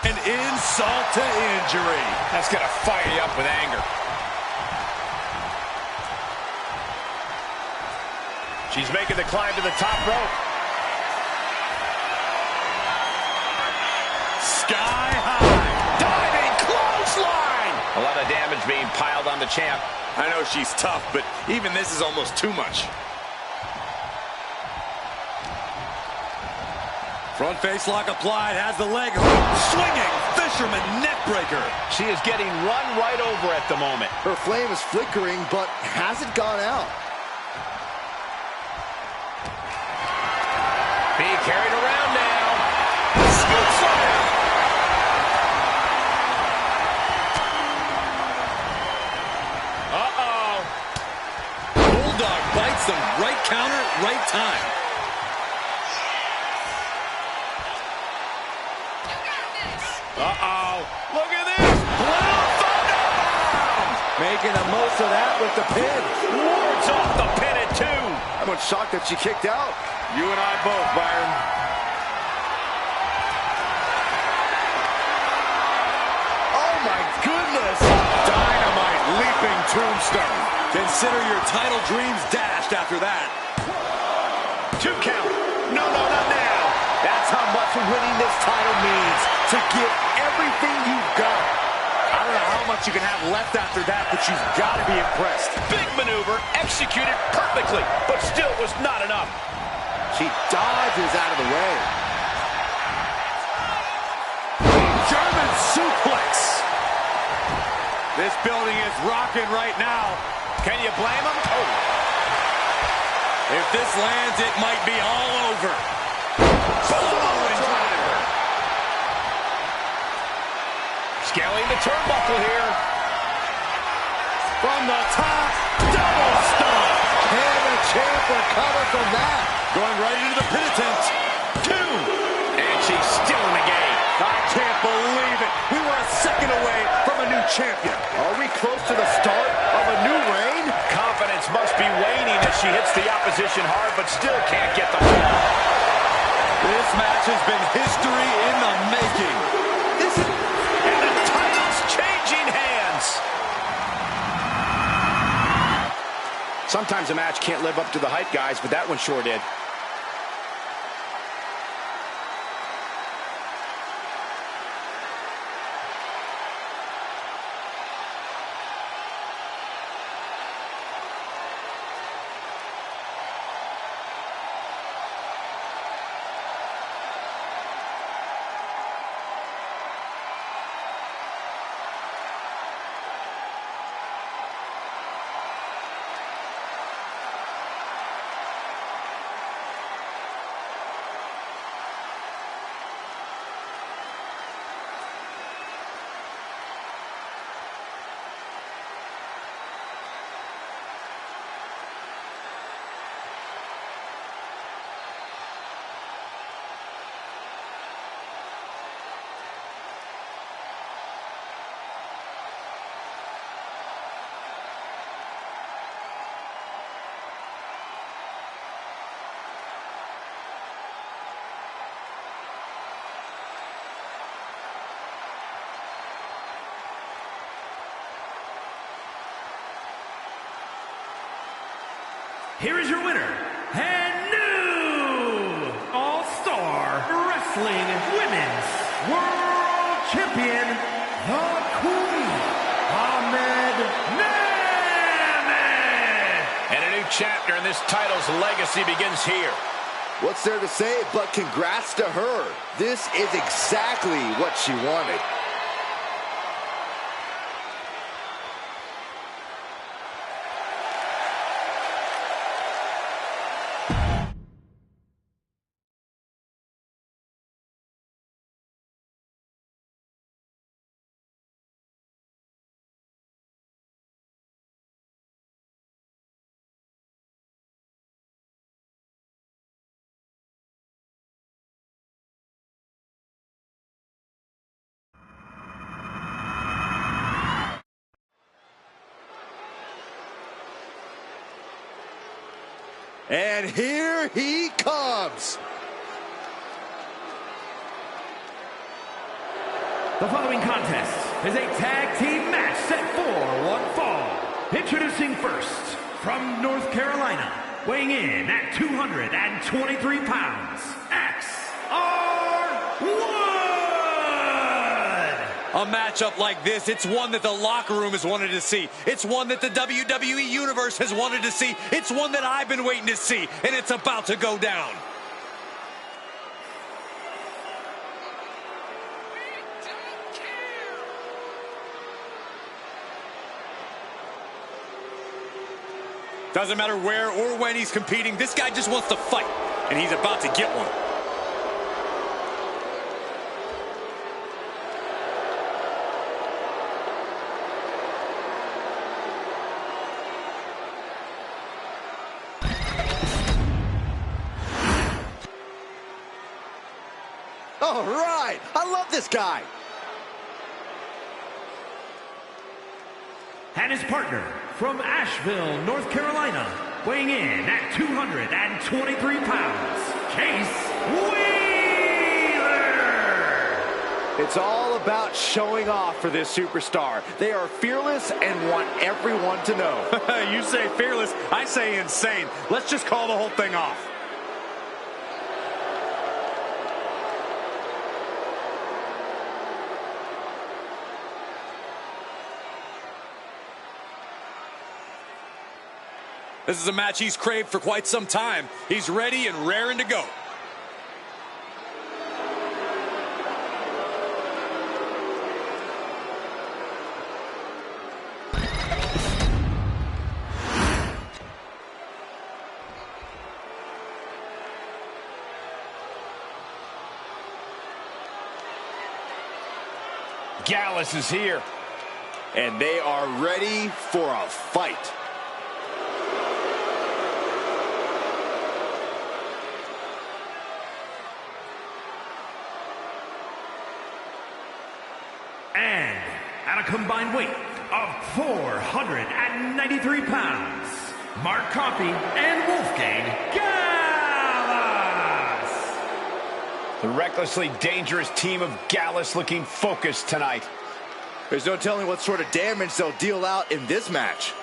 An insult to injury. That's going to fire you up with anger. She's making the climb to the top rope. Sky high. Diving clothesline. A lot of damage being piled on the champ. I know she's tough, but even this is almost too much. Front face lock applied, has the leg hook. Swinging, fisherman neck breaker. She is getting run right over at the moment. Her flame is flickering, but hasn't gone out. Being carried around now. Scoop slam. Uh-oh. Bulldog bites them. Right counter, right time. Uh-oh. Look at this. Blue Thunder Bomb. Making the most of that with the pin. Wards off the pin at 2. I'm shocked that she kicked out. You and I both, Byron. Oh, my goodness. Dynamite leaping tombstone. Consider your title dreams dashed after that. 2 count. No, not now. That's how much winning this title means. To give everything you've got. I don't know how much you can have left after that, but you've got to be impressed. Big maneuver, executed perfectly, but still was not enough. She dodges out of the way. German suplex. This building is rocking right now. Can you blame him? Oh. If this lands, it might be all over. Samoan driver. Scaling the turnbuckle here. From the top, double stomp. Can the champ recover from that? Going right into the pin attempt. 2. And she's still in the game. I can't believe it. We were a second away from a new champion. Are we close to the start of a new reign? Confidence must be waning as she hits the opposition hard, but still can't get the ball. This match has been history in the making. And the title's changing hands. Sometimes a match can't live up to the hype, guys, but that one sure did. here is your winner, and new All-Star Wrestling Women's World Champion, the Queen, Ahmed Mammoth. And a new chapter in this title's legacy begins here. What's there to say but congrats to her. This is exactly what she wanted. And here he comes. The following contest is a tag team match set for one fall. Introducing first, from North Carolina, weighing in at 223 pounds, XR1! A matchup like this, it's one that the locker room has wanted to see. It's one that the WWE Universe has wanted to see. It's one that I've been waiting to see, and it's about to go down. Doesn't matter where or when he's competing, this guy just wants to fight, and he's about to get one. All right, I love this guy. And his partner, from Asheville, North Carolina, weighing in at 223 pounds, Case Wheeler! It's all about showing off for this superstar. They are fearless and want everyone to know. You say fearless, I say insane. Let's just call the whole thing off. This is a match he's craved for quite some time. He's ready and raring to go. Gallus is here. And they are ready for a fight. And at a combined weight of 493 pounds, Mark Coffey and Wolfgang Gallus! The recklessly dangerous team of Gallus looking focused tonight. There's no telling what sort of damage they'll deal out in this match.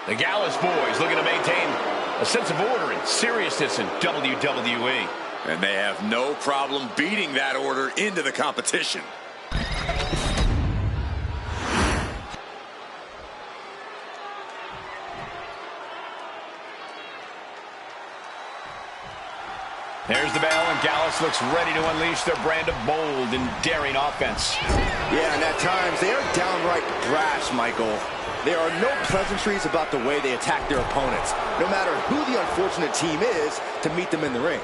The Gallus boys looking to maintain a sense of order and seriousness in WWE. And they have no problem beating that order into the competition. There's the bell, and Gallus looks ready to unleash their brand of bold and daring offense. Yeah, and at times they are downright brash, Michael. There are no pleasantries about the way they attack their opponents, no matter who the unfortunate team is to meet them in the ring.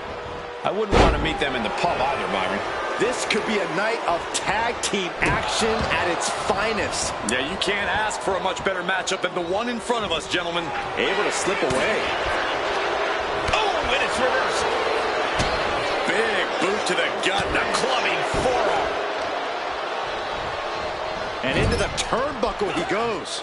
I wouldn't want to meet them in the pub either, Byron. This could be a night of tag team action at its finest. Yeah, you can't ask for a much better matchup than the one in front of us, gentlemen. Able to slip away. Oh, and it's reversed. Big boot to the gut and a clubbing forearm. And into the turnbuckle he goes.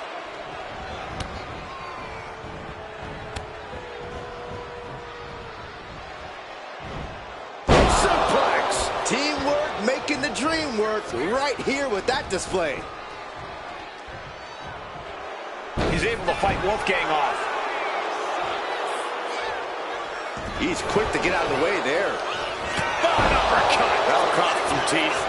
Suplex. Teamwork making the dream work right here with that display. He's able to fight Wolfgang off. He's quick to get out of the way there. An uppercut. That'll cost some teeth.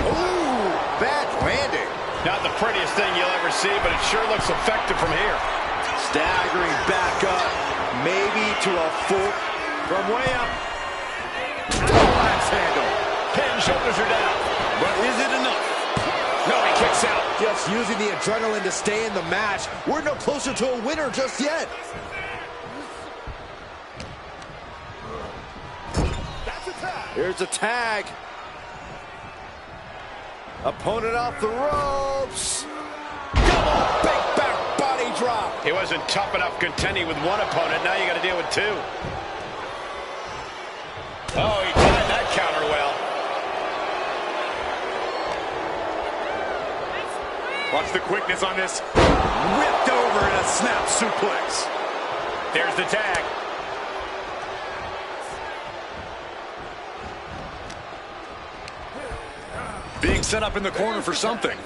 Ooh, bad landing. Not the prettiest thing you'll ever see, but it sure looks effective from here. Staggering back up, maybe to a full from way up. Double axe handle. Pin, shoulders are down. But is it enough? No, he kicks out. Just using the adrenaline to stay in the match. We're no closer to a winner just yet. Here's a tag. Opponent off the ropes. Double big back body drop. He wasn't tough enough contending with one opponent. Now you got to deal with two. Oh, he timed that counter well. Watch the quickness on this. Whipped over in a snap suplex. There's the tag. Being set up in the corner for something.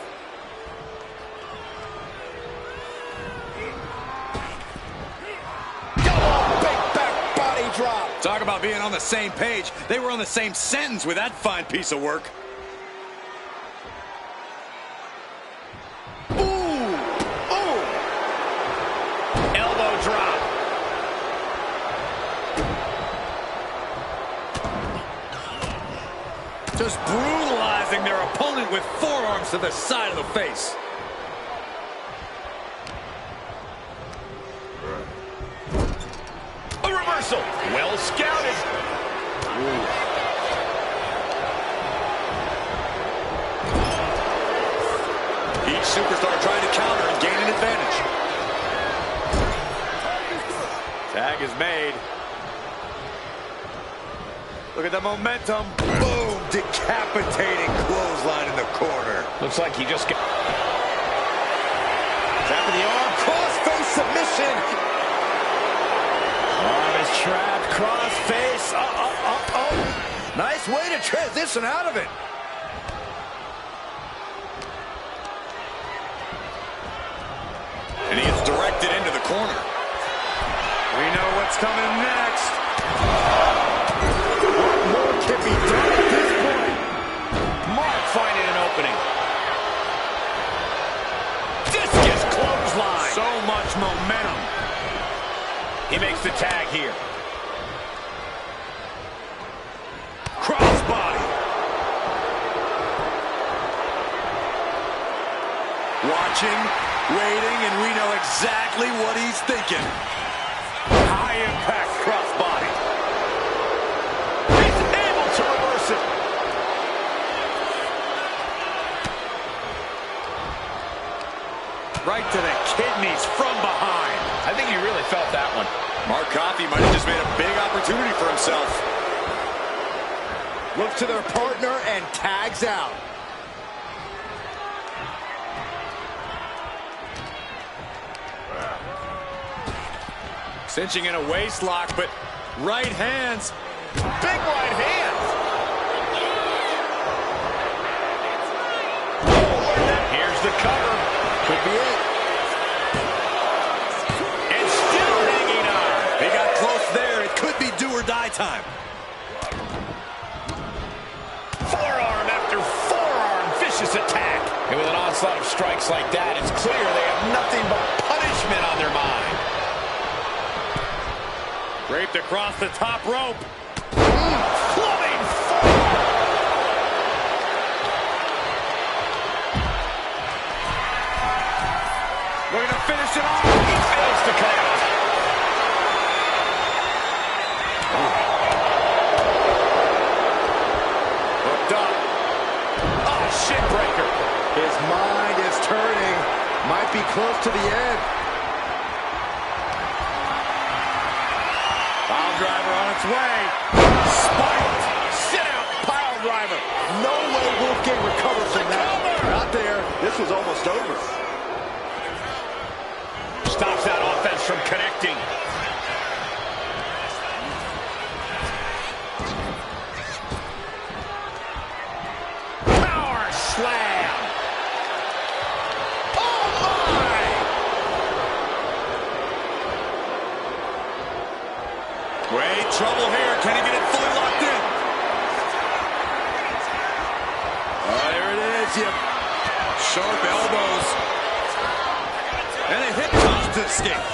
Double big back body drop. Talk about being on the same page. They were on the same sentence with that fine piece of work. Elbow drop. Just brutalizing their opponent with forearms to the side of the face. A reversal. Well scouted. Each superstar trying to counter and gain an advantage. Tag is made. Look at the momentum. Boom! Decapitating clothesline in the corner. Looks like he just got... Tapping the arm. Cross-face submission. Arm is trapped. Cross-face. Nice way to transition out of it. And he is directed into the corner. We know what's coming next. What more can be done at this point? Mark finding an opening. Discus clothesline. So much momentum. He makes the tag here. Crossbody. Watching, waiting, and we know exactly what he's thinking. High impact crossbody. He's able to reverse it. Right to the kidneys from behind. I think he really felt that one. Mark Coffey might have just made a big opportunity for himself. Looks to their partner and tags out. Cinching in a waist lock, but right hands. Big right hands. Here's the cover. Could be it. And still hanging on. They got close there. It could be do or die time. Forearm after forearm. Vicious attack. And with an onslaught of strikes like that, it's clear they have nothing but punishment on their mind. Draped across the top rope. Clubbing forearm. Looking to finish it off. He fails to connect. Hooked up. Oh, shin breaker. His mind is turning. Might be close to the end. Pile driver on its way. Spiked. Sit out. Pile driver. No way Wolfgang this was almost over. Stops that offense from connecting. Power slam. Oh my! Great trouble here. Can he get it fully locked in? Oh, there it is. Yep. Sharp elbows. And a hip toss to escape.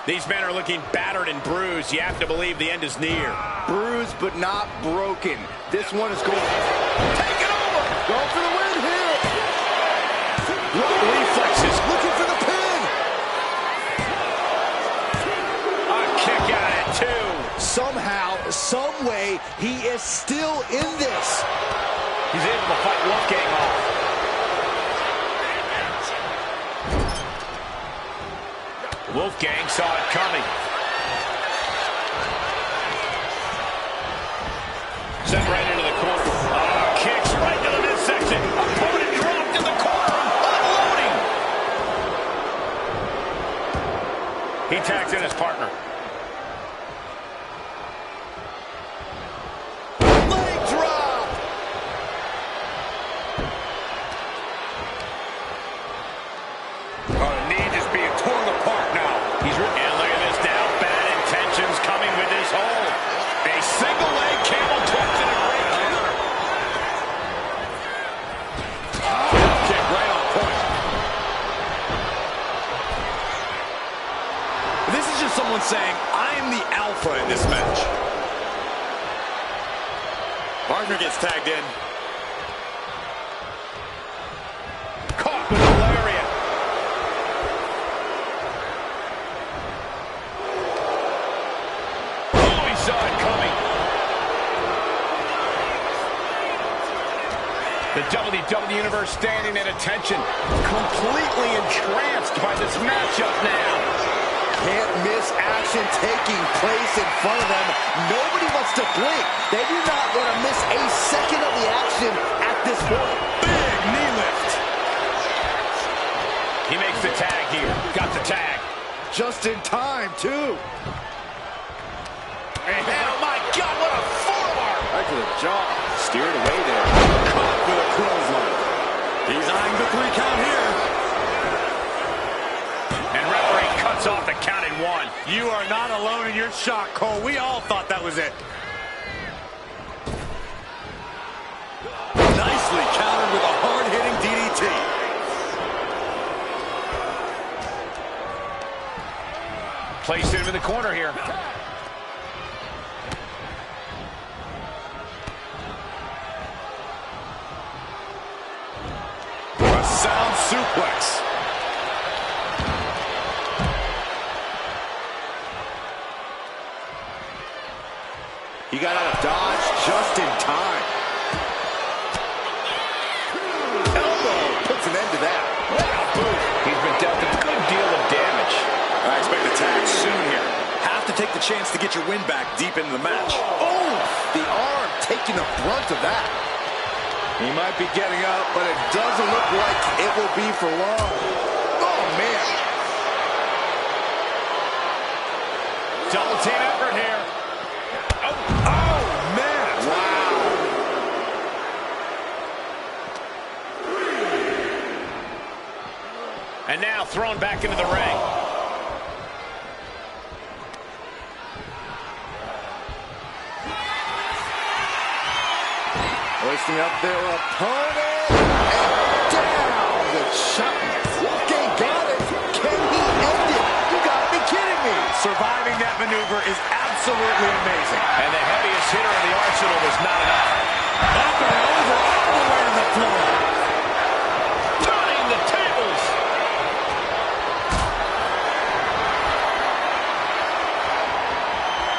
These men are looking battered and bruised. You have to believe the end is near. Bruised but not broken. This one is going. Take it over. Going for the win here. What reflexes? Looking for the pin. A kick out at two. Somehow, some way, he is still in this. He's able to fight Wolfgang off. Wolfgang saw it coming. Sent right into the corner. Oh, kicks right to the midsection. Opponent dropped in the corner. Unloading. He tags in his partner. Leg drop. Oh, knee just being torn apart now. He's and look at this now. Bad intentions coming with this hold. A single leg camel clutch and a great counter. Kick right on point. This is just someone saying, I am the alpha in this match. Partner gets tagged in. Caught with a lariat. Oh, he saw it coming. The WWE Universe standing at attention, completely entranced by this matchup now. Can't miss action taking place in front of them. Nobody wants to blink. They do not want to miss a second of the action at this point. Big knee lift. He makes the tag here. Got the tag. Just in time, too. And oh my God, what a forearm! Right to the jaw. Steered away there. Caught with a clothesline. He's eyeing the 3 count here. And referee cuts off the count at 1. You are not alone in your shock, Cole. We all thought that was it. Nicely countered with a hard-hitting DDT. Placed him in the corner here. A sound suplex. He got out of dodge just in time. Elbow puts an end to that. What a boot. He's been dealt a good deal of damage. I expect a tag soon here. Have to take the chance to get your win back deep into the match. Oh, the arm taking the brunt of that. He might be getting up, but it doesn't look like it will be for long. Oh, man. Double team effort here. Oh, man. Wow. And now thrown back into the ring. Hoisting up their opponent. And down the shot. Wolfgang got it. Can he end it? You gotta be kidding me. Surviving that maneuver is absolutely amazing. And the heaviest hitter in the arsenal was not enough. Up and over, all the way to the floor. Turning the tables.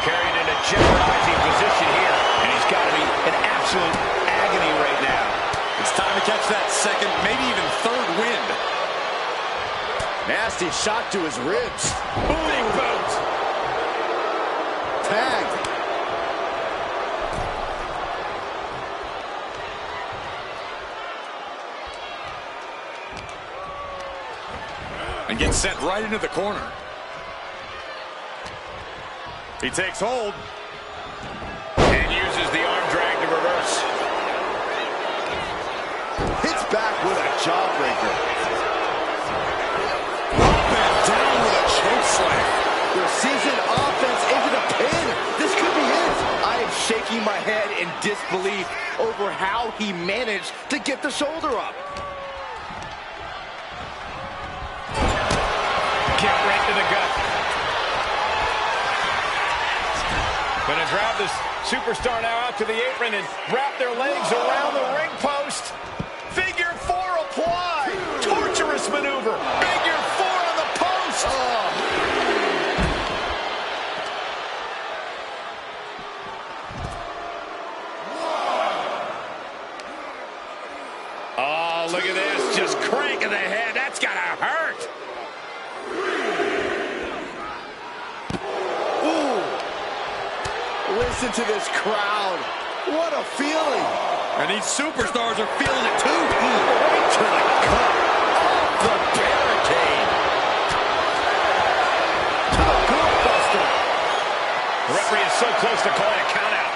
Carried in a jeopardizing position here. And he's got to be in absolute agony right now. It's time to catch that second, maybe even third wind. Nasty shot to his ribs. Big boot. Tag. and gets sent right into the corner. He takes hold. And uses the arm drag to reverse. Hits back with a jawbreaker. Up and down with a choke slam. Precision offense into the pin. This could be it. I am shaking my head in disbelief over how he managed to get the shoulder up. Kick right to the gut. Gonna drive this superstar now out to the apron and wrap their legs around the ring post. Figure 4 apply. Torturous maneuver. Figure 4 on the post. Oh, look at this. Just cranking the head. That's gotta hurt. Listen to this crowd. What a feeling. And these superstars are feeling it too. Right to the gut. Off the barricade. To the goalbuster. The referee is so close to calling a count out.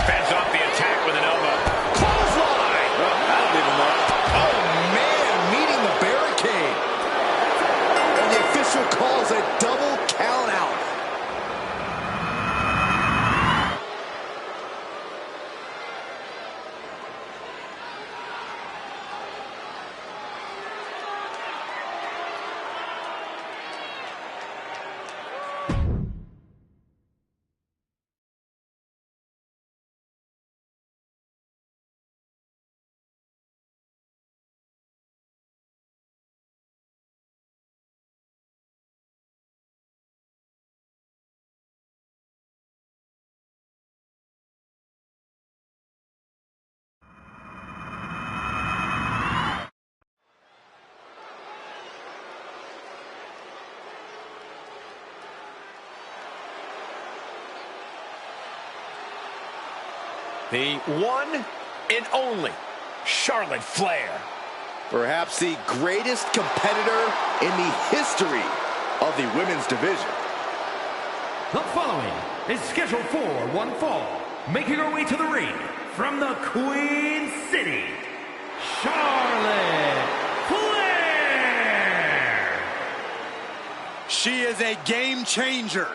Fends off the attack with an elbow. Clothesline. That'll leave him up. Oh, man, meeting the barricade. And the official calls a double count out. The one and only Charlotte Flair. Perhaps the greatest competitor in the history of the women's division. The following is scheduled for one fall. Making her way to the ring from the Queen City, Charlotte Flair. She is a game changer,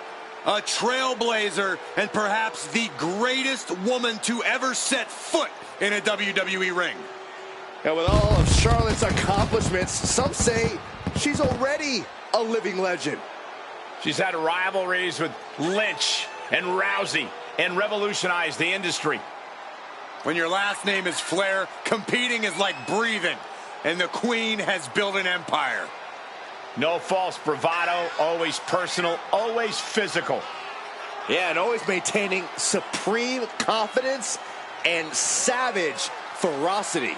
a trailblazer, and perhaps the greatest woman to ever set foot in a WWE ring. And with all of Charlotte's accomplishments, some say she's already a living legend. She's had rivalries with Lynch and Rousey and revolutionized the industry. When your last name is Flair, competing is like breathing, and the Queen has built an empire. No false bravado, always personal, always physical. Yeah, and always maintaining supreme confidence and savage ferocity.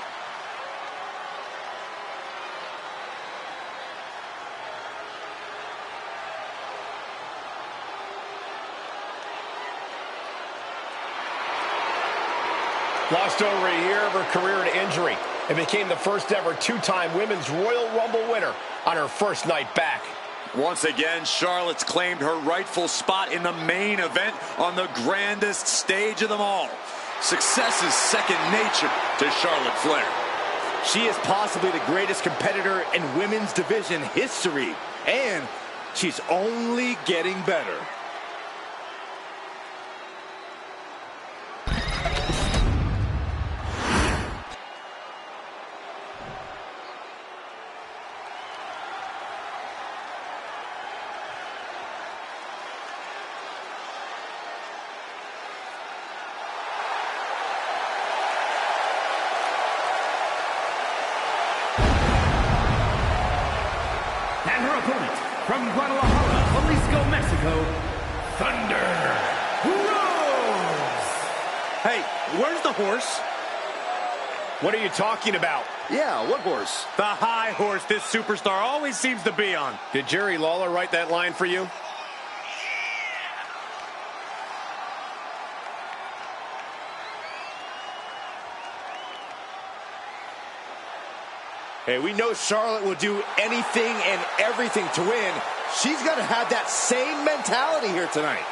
Lost over a year of her career to injury and became the first ever two-time Women's Royal Rumble winner on her first night back. Once again, Charlotte's claimed her rightful spot in the main event on the grandest stage of them all. Success is second nature to Charlotte Flair. She is possibly the greatest competitor in women's division history, and she's only getting better. And her opponent from Guadalajara, Jalisco, Mexico, Thunder Rose. Hey, where's the horse? What are you talking about? Yeah, what horse? The high horse this superstar always seems to be on. Did Jerry Lawler write that line for you? Hey, we know Charlotte will do anything and everything to win. She's going to have that same mentality here tonight.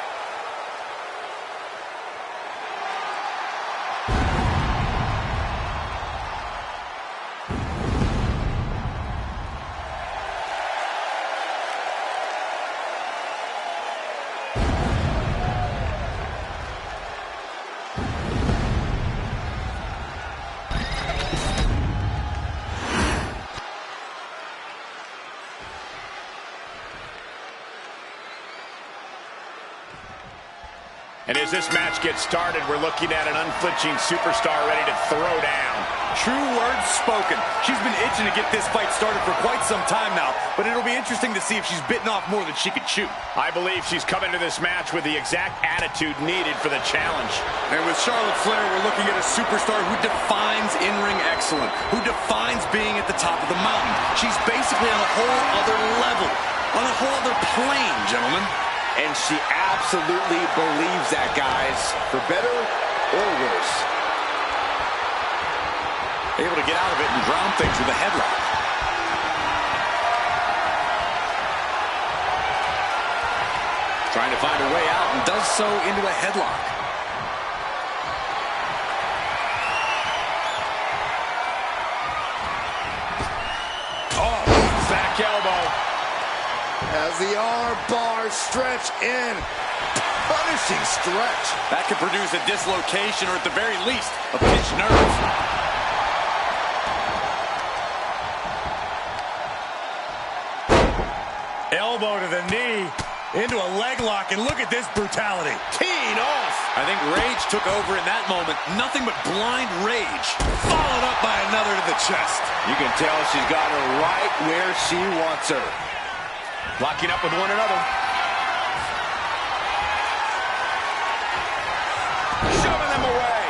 And as this match gets started, we're looking at an unflinching superstar ready to throw down. True words spoken. She's been itching to get this fight started for quite some time now, but it'll be interesting to see if she's bitten off more than she could chew. I believe she's come into this match with the exact attitude needed for the challenge. And with Charlotte Flair, we're looking at a superstar who defines in-ring excellence, who defines being at the top of the mountain. She's basically on a whole other level, on a whole other plane, gentlemen. And she absolutely believes that, guys, for better or worse. Able to get out of it and ground things with a headlock. Trying to find a way out and does so into a headlock. Oh, back elbow. As the arm bars stretch in. Punishing stretch. That could produce a dislocation or at the very least, a pinched nerve. Elbow to the knee, into a leg lock, and look at this brutality. Teeing off. I think rage took over in that moment. Nothing but blind rage. Followed up by another to the chest. You can tell she's got her right where she wants her. Locking up with one another. Shoving them away.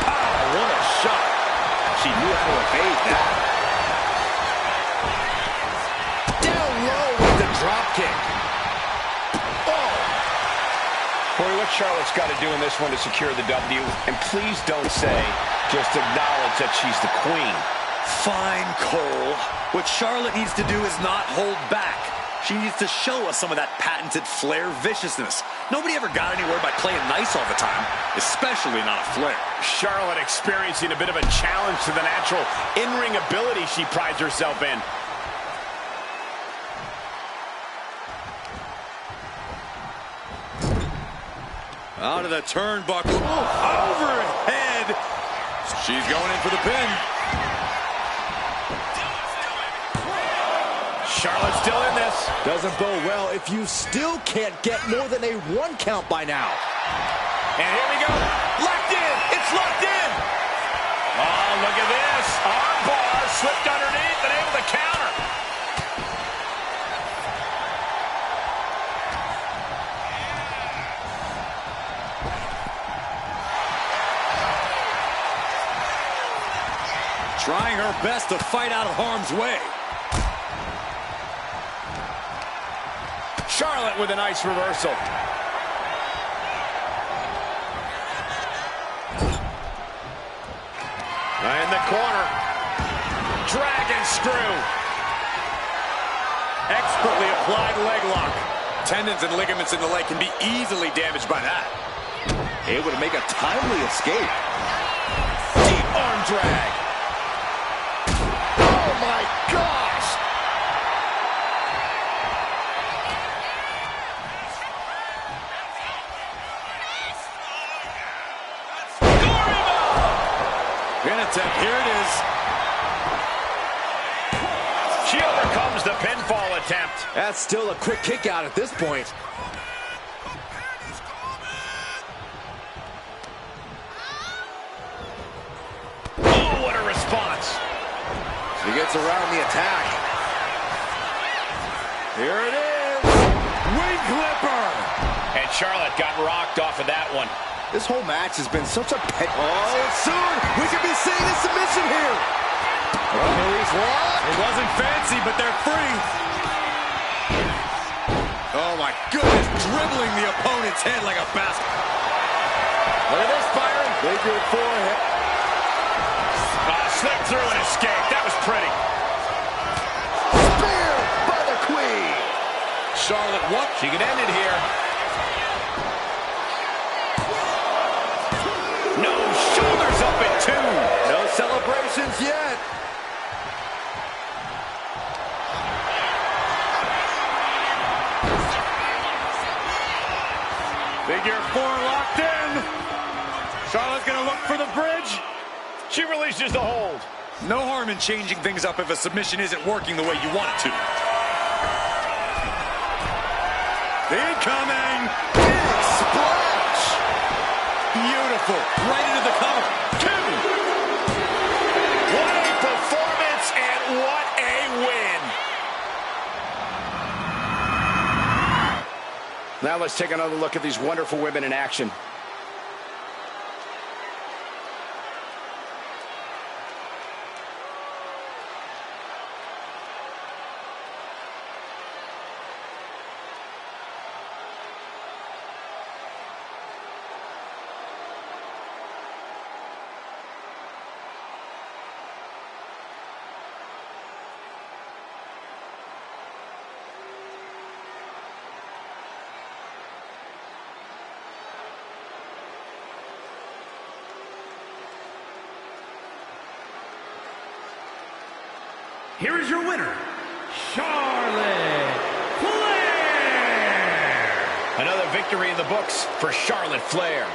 Oh, what a shot. She knew how to evade that. Down low with the drop kick. Oh. Corey, what Charlotte's got to do in this one to secure the W, and please don't say, just acknowledge that she's the queen. Fine, Cole. What Charlotte needs to do is not hold back. She needs to show us some of that patented Flair viciousness. Nobody ever got anywhere by playing nice all the time, especially not a Flair. Charlotte experiencing a bit of a challenge to the natural in-ring ability she prides herself in. Out of the turnbuckle, overhead. She's going in for the pin. Charlotte's still in this. Doesn't bode well if you still can't get more than a 1 count by now. And here we go. Locked in. It's locked in. Oh, look at this. Arm bar slipped underneath and able to counter. Trying her best to fight out of harm's way. Charlotte with a nice reversal. In the corner. Dragon screw. Expertly applied leg lock. Tendons and ligaments in the leg can be easily damaged by that. Able to make a timely escape. Deep arm drag. Oh my gosh! Pin attempt, here it is. She overcomes the pinfall attempt. That's still a quick kick out at this point. Oh, what a response. She gets around the attack. Here it is. Wing clipper. And Charlotte got rocked off of that one. This whole match has been such a pet. Oh, soon we could be seeing a submission here. Achilles lock. It wasn't fancy, but they're free. Oh my goodness, dribbling the opponent's head like a basket. Look at this, Byron. Figure 4 hit. Slipped through and escaped. That was pretty. Spear by the Queen. Charlotte, what? She can end it here. No, shoulders up at 2. No celebrations yet. Figure 4 locked in. Charlotte's gonna look for the bridge. She releases the hold. No harm in changing things up if a submission isn't working the way you want it to. Incoming! Big splash. Beautiful. Right into the cover. 2. What a performance and what a win. Now let's take another look at these wonderful women in action. Here is your winner, Charlotte Flair. Another victory in the books for Charlotte Flair.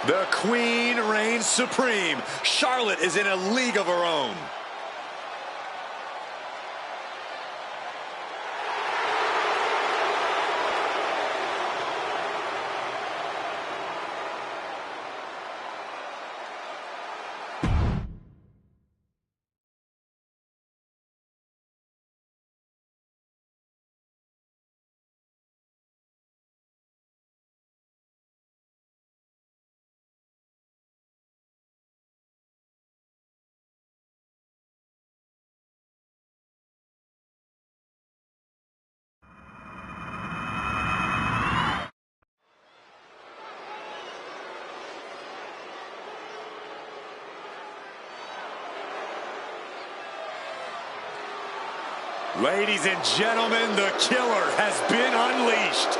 The Queen reigns supreme. Charlotte is in a league of her own. Ladies and gentlemen, the killer has been unleashed.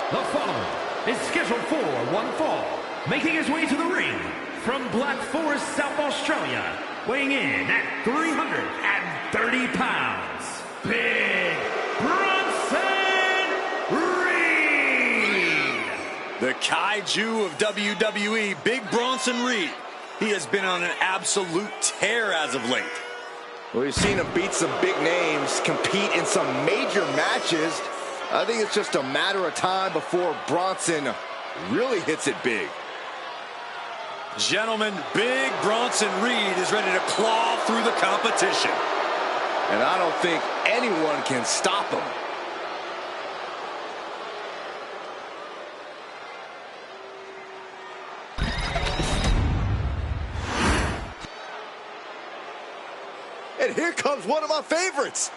The following is scheduled for one fall, making his way to the ring from Black Forest, South Australia, weighing in at 330 pounds, Big Bronson Reed. The kaiju of WWE, Big Bronson Reed. He has been on an absolute tear as of late. We've seen him beat some big names, compete in some major matches. I think it's just a matter of time before Bronson really hits it big. Gentlemen, Big Bronson Reed is ready to claw through the competition. And I don't think anyone can stop him. And here comes one of my favorites.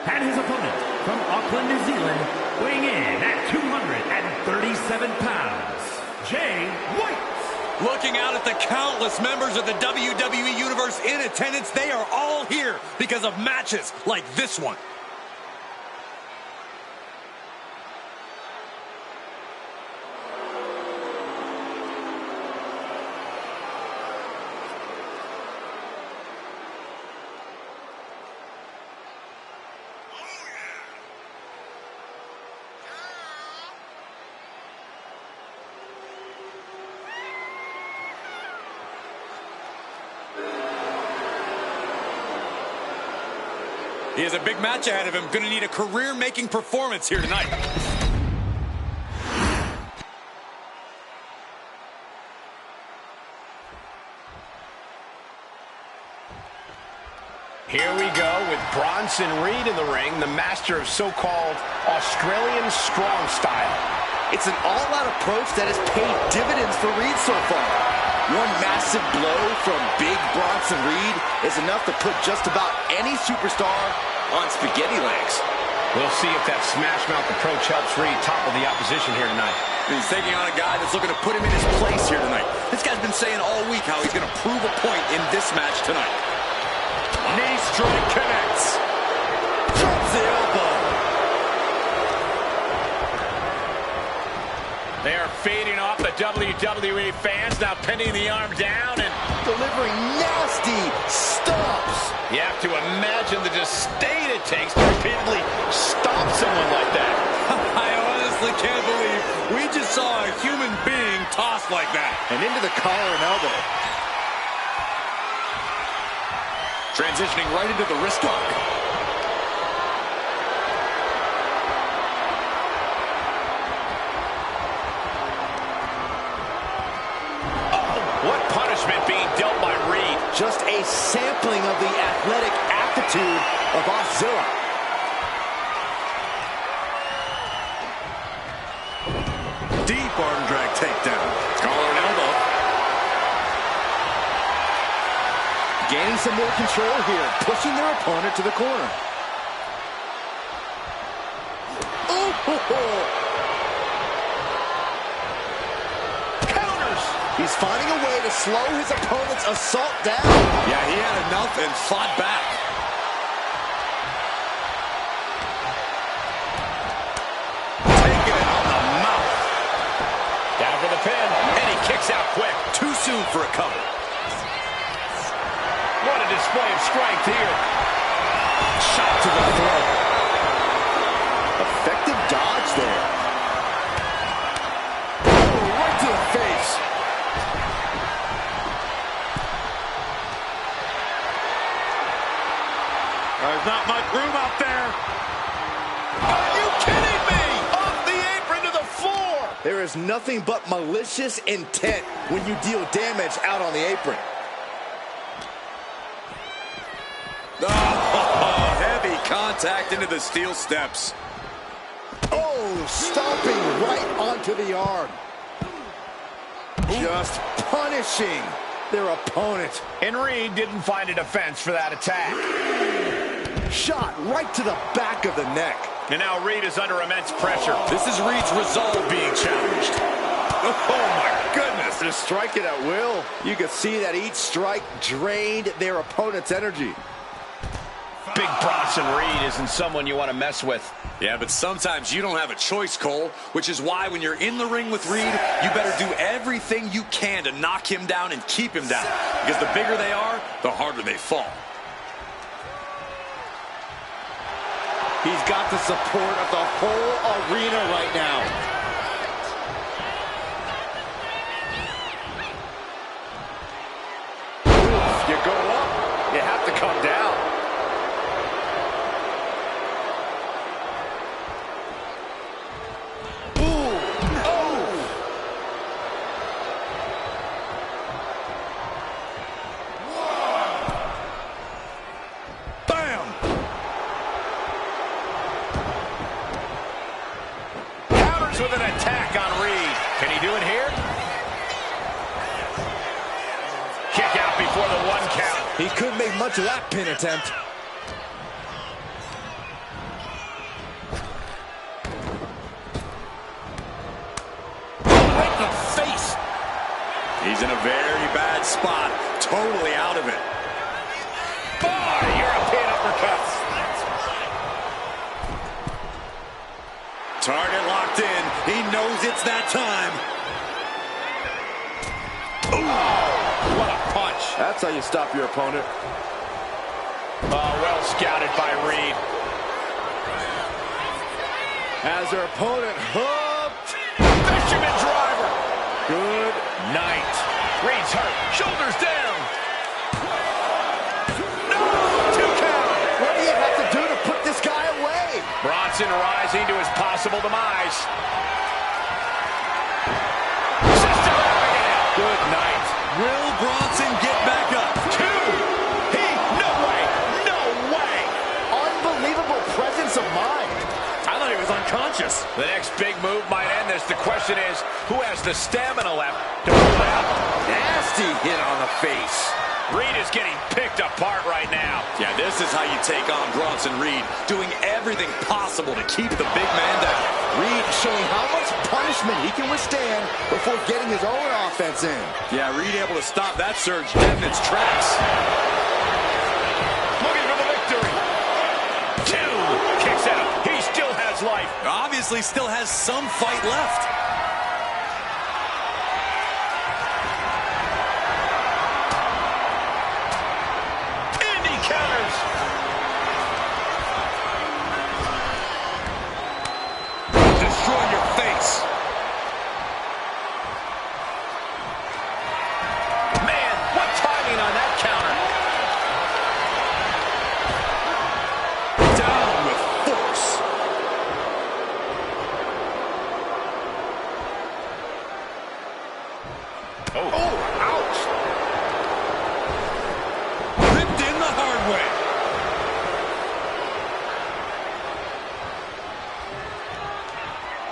And his opponent from Auckland, New Zealand, weighing in at 237 pounds, Jay White. Looking out at the countless members of the WWE Universe in attendance, they are all here because of matches like this one. He has a big match ahead of him. Going to need a career-making performance here tonight. Here we go with Bronson Reed in the ring, the master of so-called Australian strong style. It's an all-out approach that has paid dividends for Reed so far. One massive blow from Big Bronson Reed is enough to put just about any superstar on spaghetti legs. We'll see if that smash mouth approach helps Reed topple the opposition here tonight. He's taking on a guy that's looking to put him in his place here tonight. This guy's been saying all week how he's going to prove a point in this match tonight. Knee strike connects. Drops the elbow. They are feeding off the WWE fans, now pinning the arm down and delivering nasty stomps. you have to imagine the disdain it takes to repeatedly stomp someone like that. I honestly can't believe we just saw a human being tossed like that. And into the collar and elbow. Transitioning right into the wrist lock. What punishment being dealt by Reed. Just a sampling of the athletic aptitude of Ozzilla. Deep arm drag takedown. Collar and elbow. Gaining some more control here, pushing their opponent to the corner. Oh! He's finding a way to slow his opponent's assault down. Yeah, he had enough and fought back. Taking it on the mouth. Down for the pin, and he kicks out quick. Too soon for a cover. What a display of strength here. Shot to the throat. Effective dodge there. Oh, right to the face. There's not much room out there. Are you kidding me? Off the apron to the floor. There is nothing but malicious intent when you deal damage out on the apron. Oh, heavy contact into the steel steps. Oh, stomping right onto the arm. Just punishing their opponent. And Reed didn't find a defense for that attack. Shot right to the back of the neck. And now Reed is under immense pressure. This is Reed's resolve being challenged. Oh, my goodness. Just strike it at will. You can see that each strike drained their opponent's energy. Big Bronson Reed isn't someone you want to mess with. Yeah, but sometimes you don't have a choice, Cole, which is why when you're in the ring with Reed, you better do everything you can to knock him down and keep him down. Because the bigger they are, the harder they fall. He's got the support of the whole arena right now. You go up, you have to come down. With an attack on Reed. Can he do it here? Kick out before the 1 count. He couldn't make much of that pin attempt. Right in the face. He's in a very bad spot. Totally out of it. European uppercuts. Target locked in. He knows it's that time. Oh, what a punch. That's how you stop your opponent. Oh, well scouted by Reed. As their opponent hooked. Fisherman driver. Good Night. Reed's hurt. Shoulders down. No! 2 count. What do you have to do to put this guy away? Bronson rising to his possible demise. Good night. Will Bronson get back up? 2. No way. No way. Unbelievable presence of mind. I thought he was unconscious. The next big move might end this. The question is, who has the stamina left to pull it out? Nasty hit on the face. Reed is getting picked apart right now. Yeah, this is how you take on Bronson Reed, doing everything possible to keep the big man down. Reed showing how much punishment he can withstand before getting his own offense in. Yeah, Reed able to stop that surge dead in its tracks. Looking for the victory. 2 kicks out. He still has life. Obviously still has some fight left.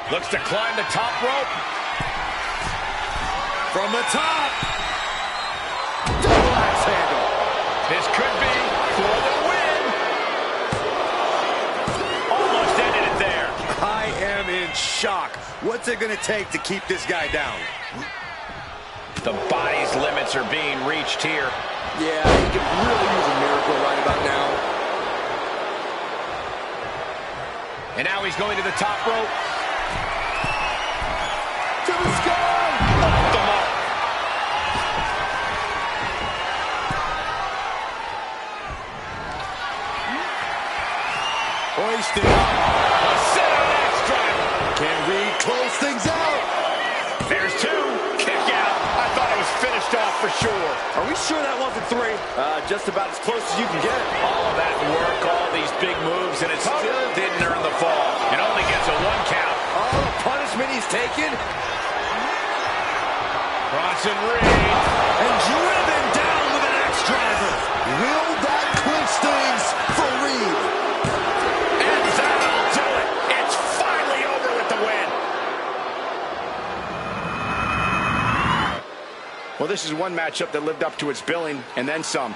Looks to climb the top rope. From the top. Double axe handle. This could be for the win. Almost ended it there. I am in shock. What's it going to take to keep this guy down? The body's limits are being reached here. Yeah, he could really use a miracle right about now. And now he's going to the top rope. To the sky! Off the mark. Hoisted up. A sit-out axe driver. Can Reed close things out? There's 2. Kick out. I thought it was finished off for sure. Are we sure that wasn't 3? Just about as close as you can get. All of that work, all these big moves, and it still didn't earn the fall. It only gets a 1 count. All the punishment he's taken. Bronson Reed. And driven down with an axe driver. Will that clinch things for Reed? And that'll do it. It's finally over with the win. Well, this is one matchup that lived up to its billing, and then some.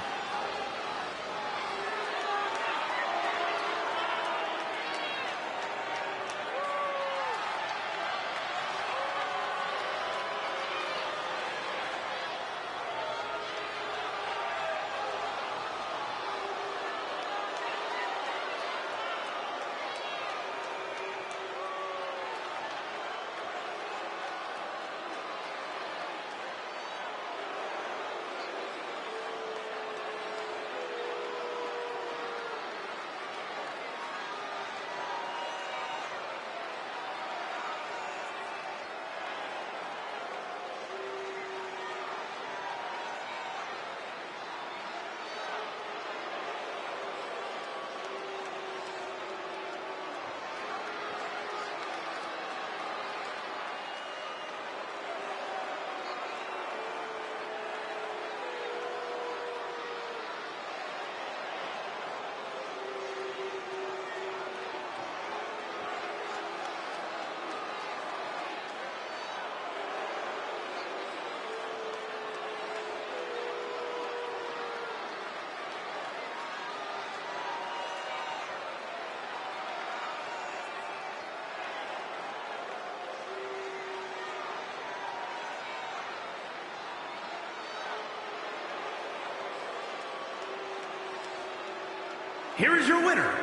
Here is your winner,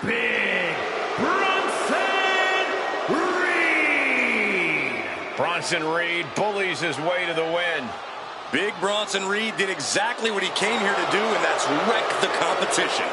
Big Bronson Reed. Bronson Reed bullies his way to the win. Big Bronson Reed did exactly what he came here to do, and that's wreck the competition.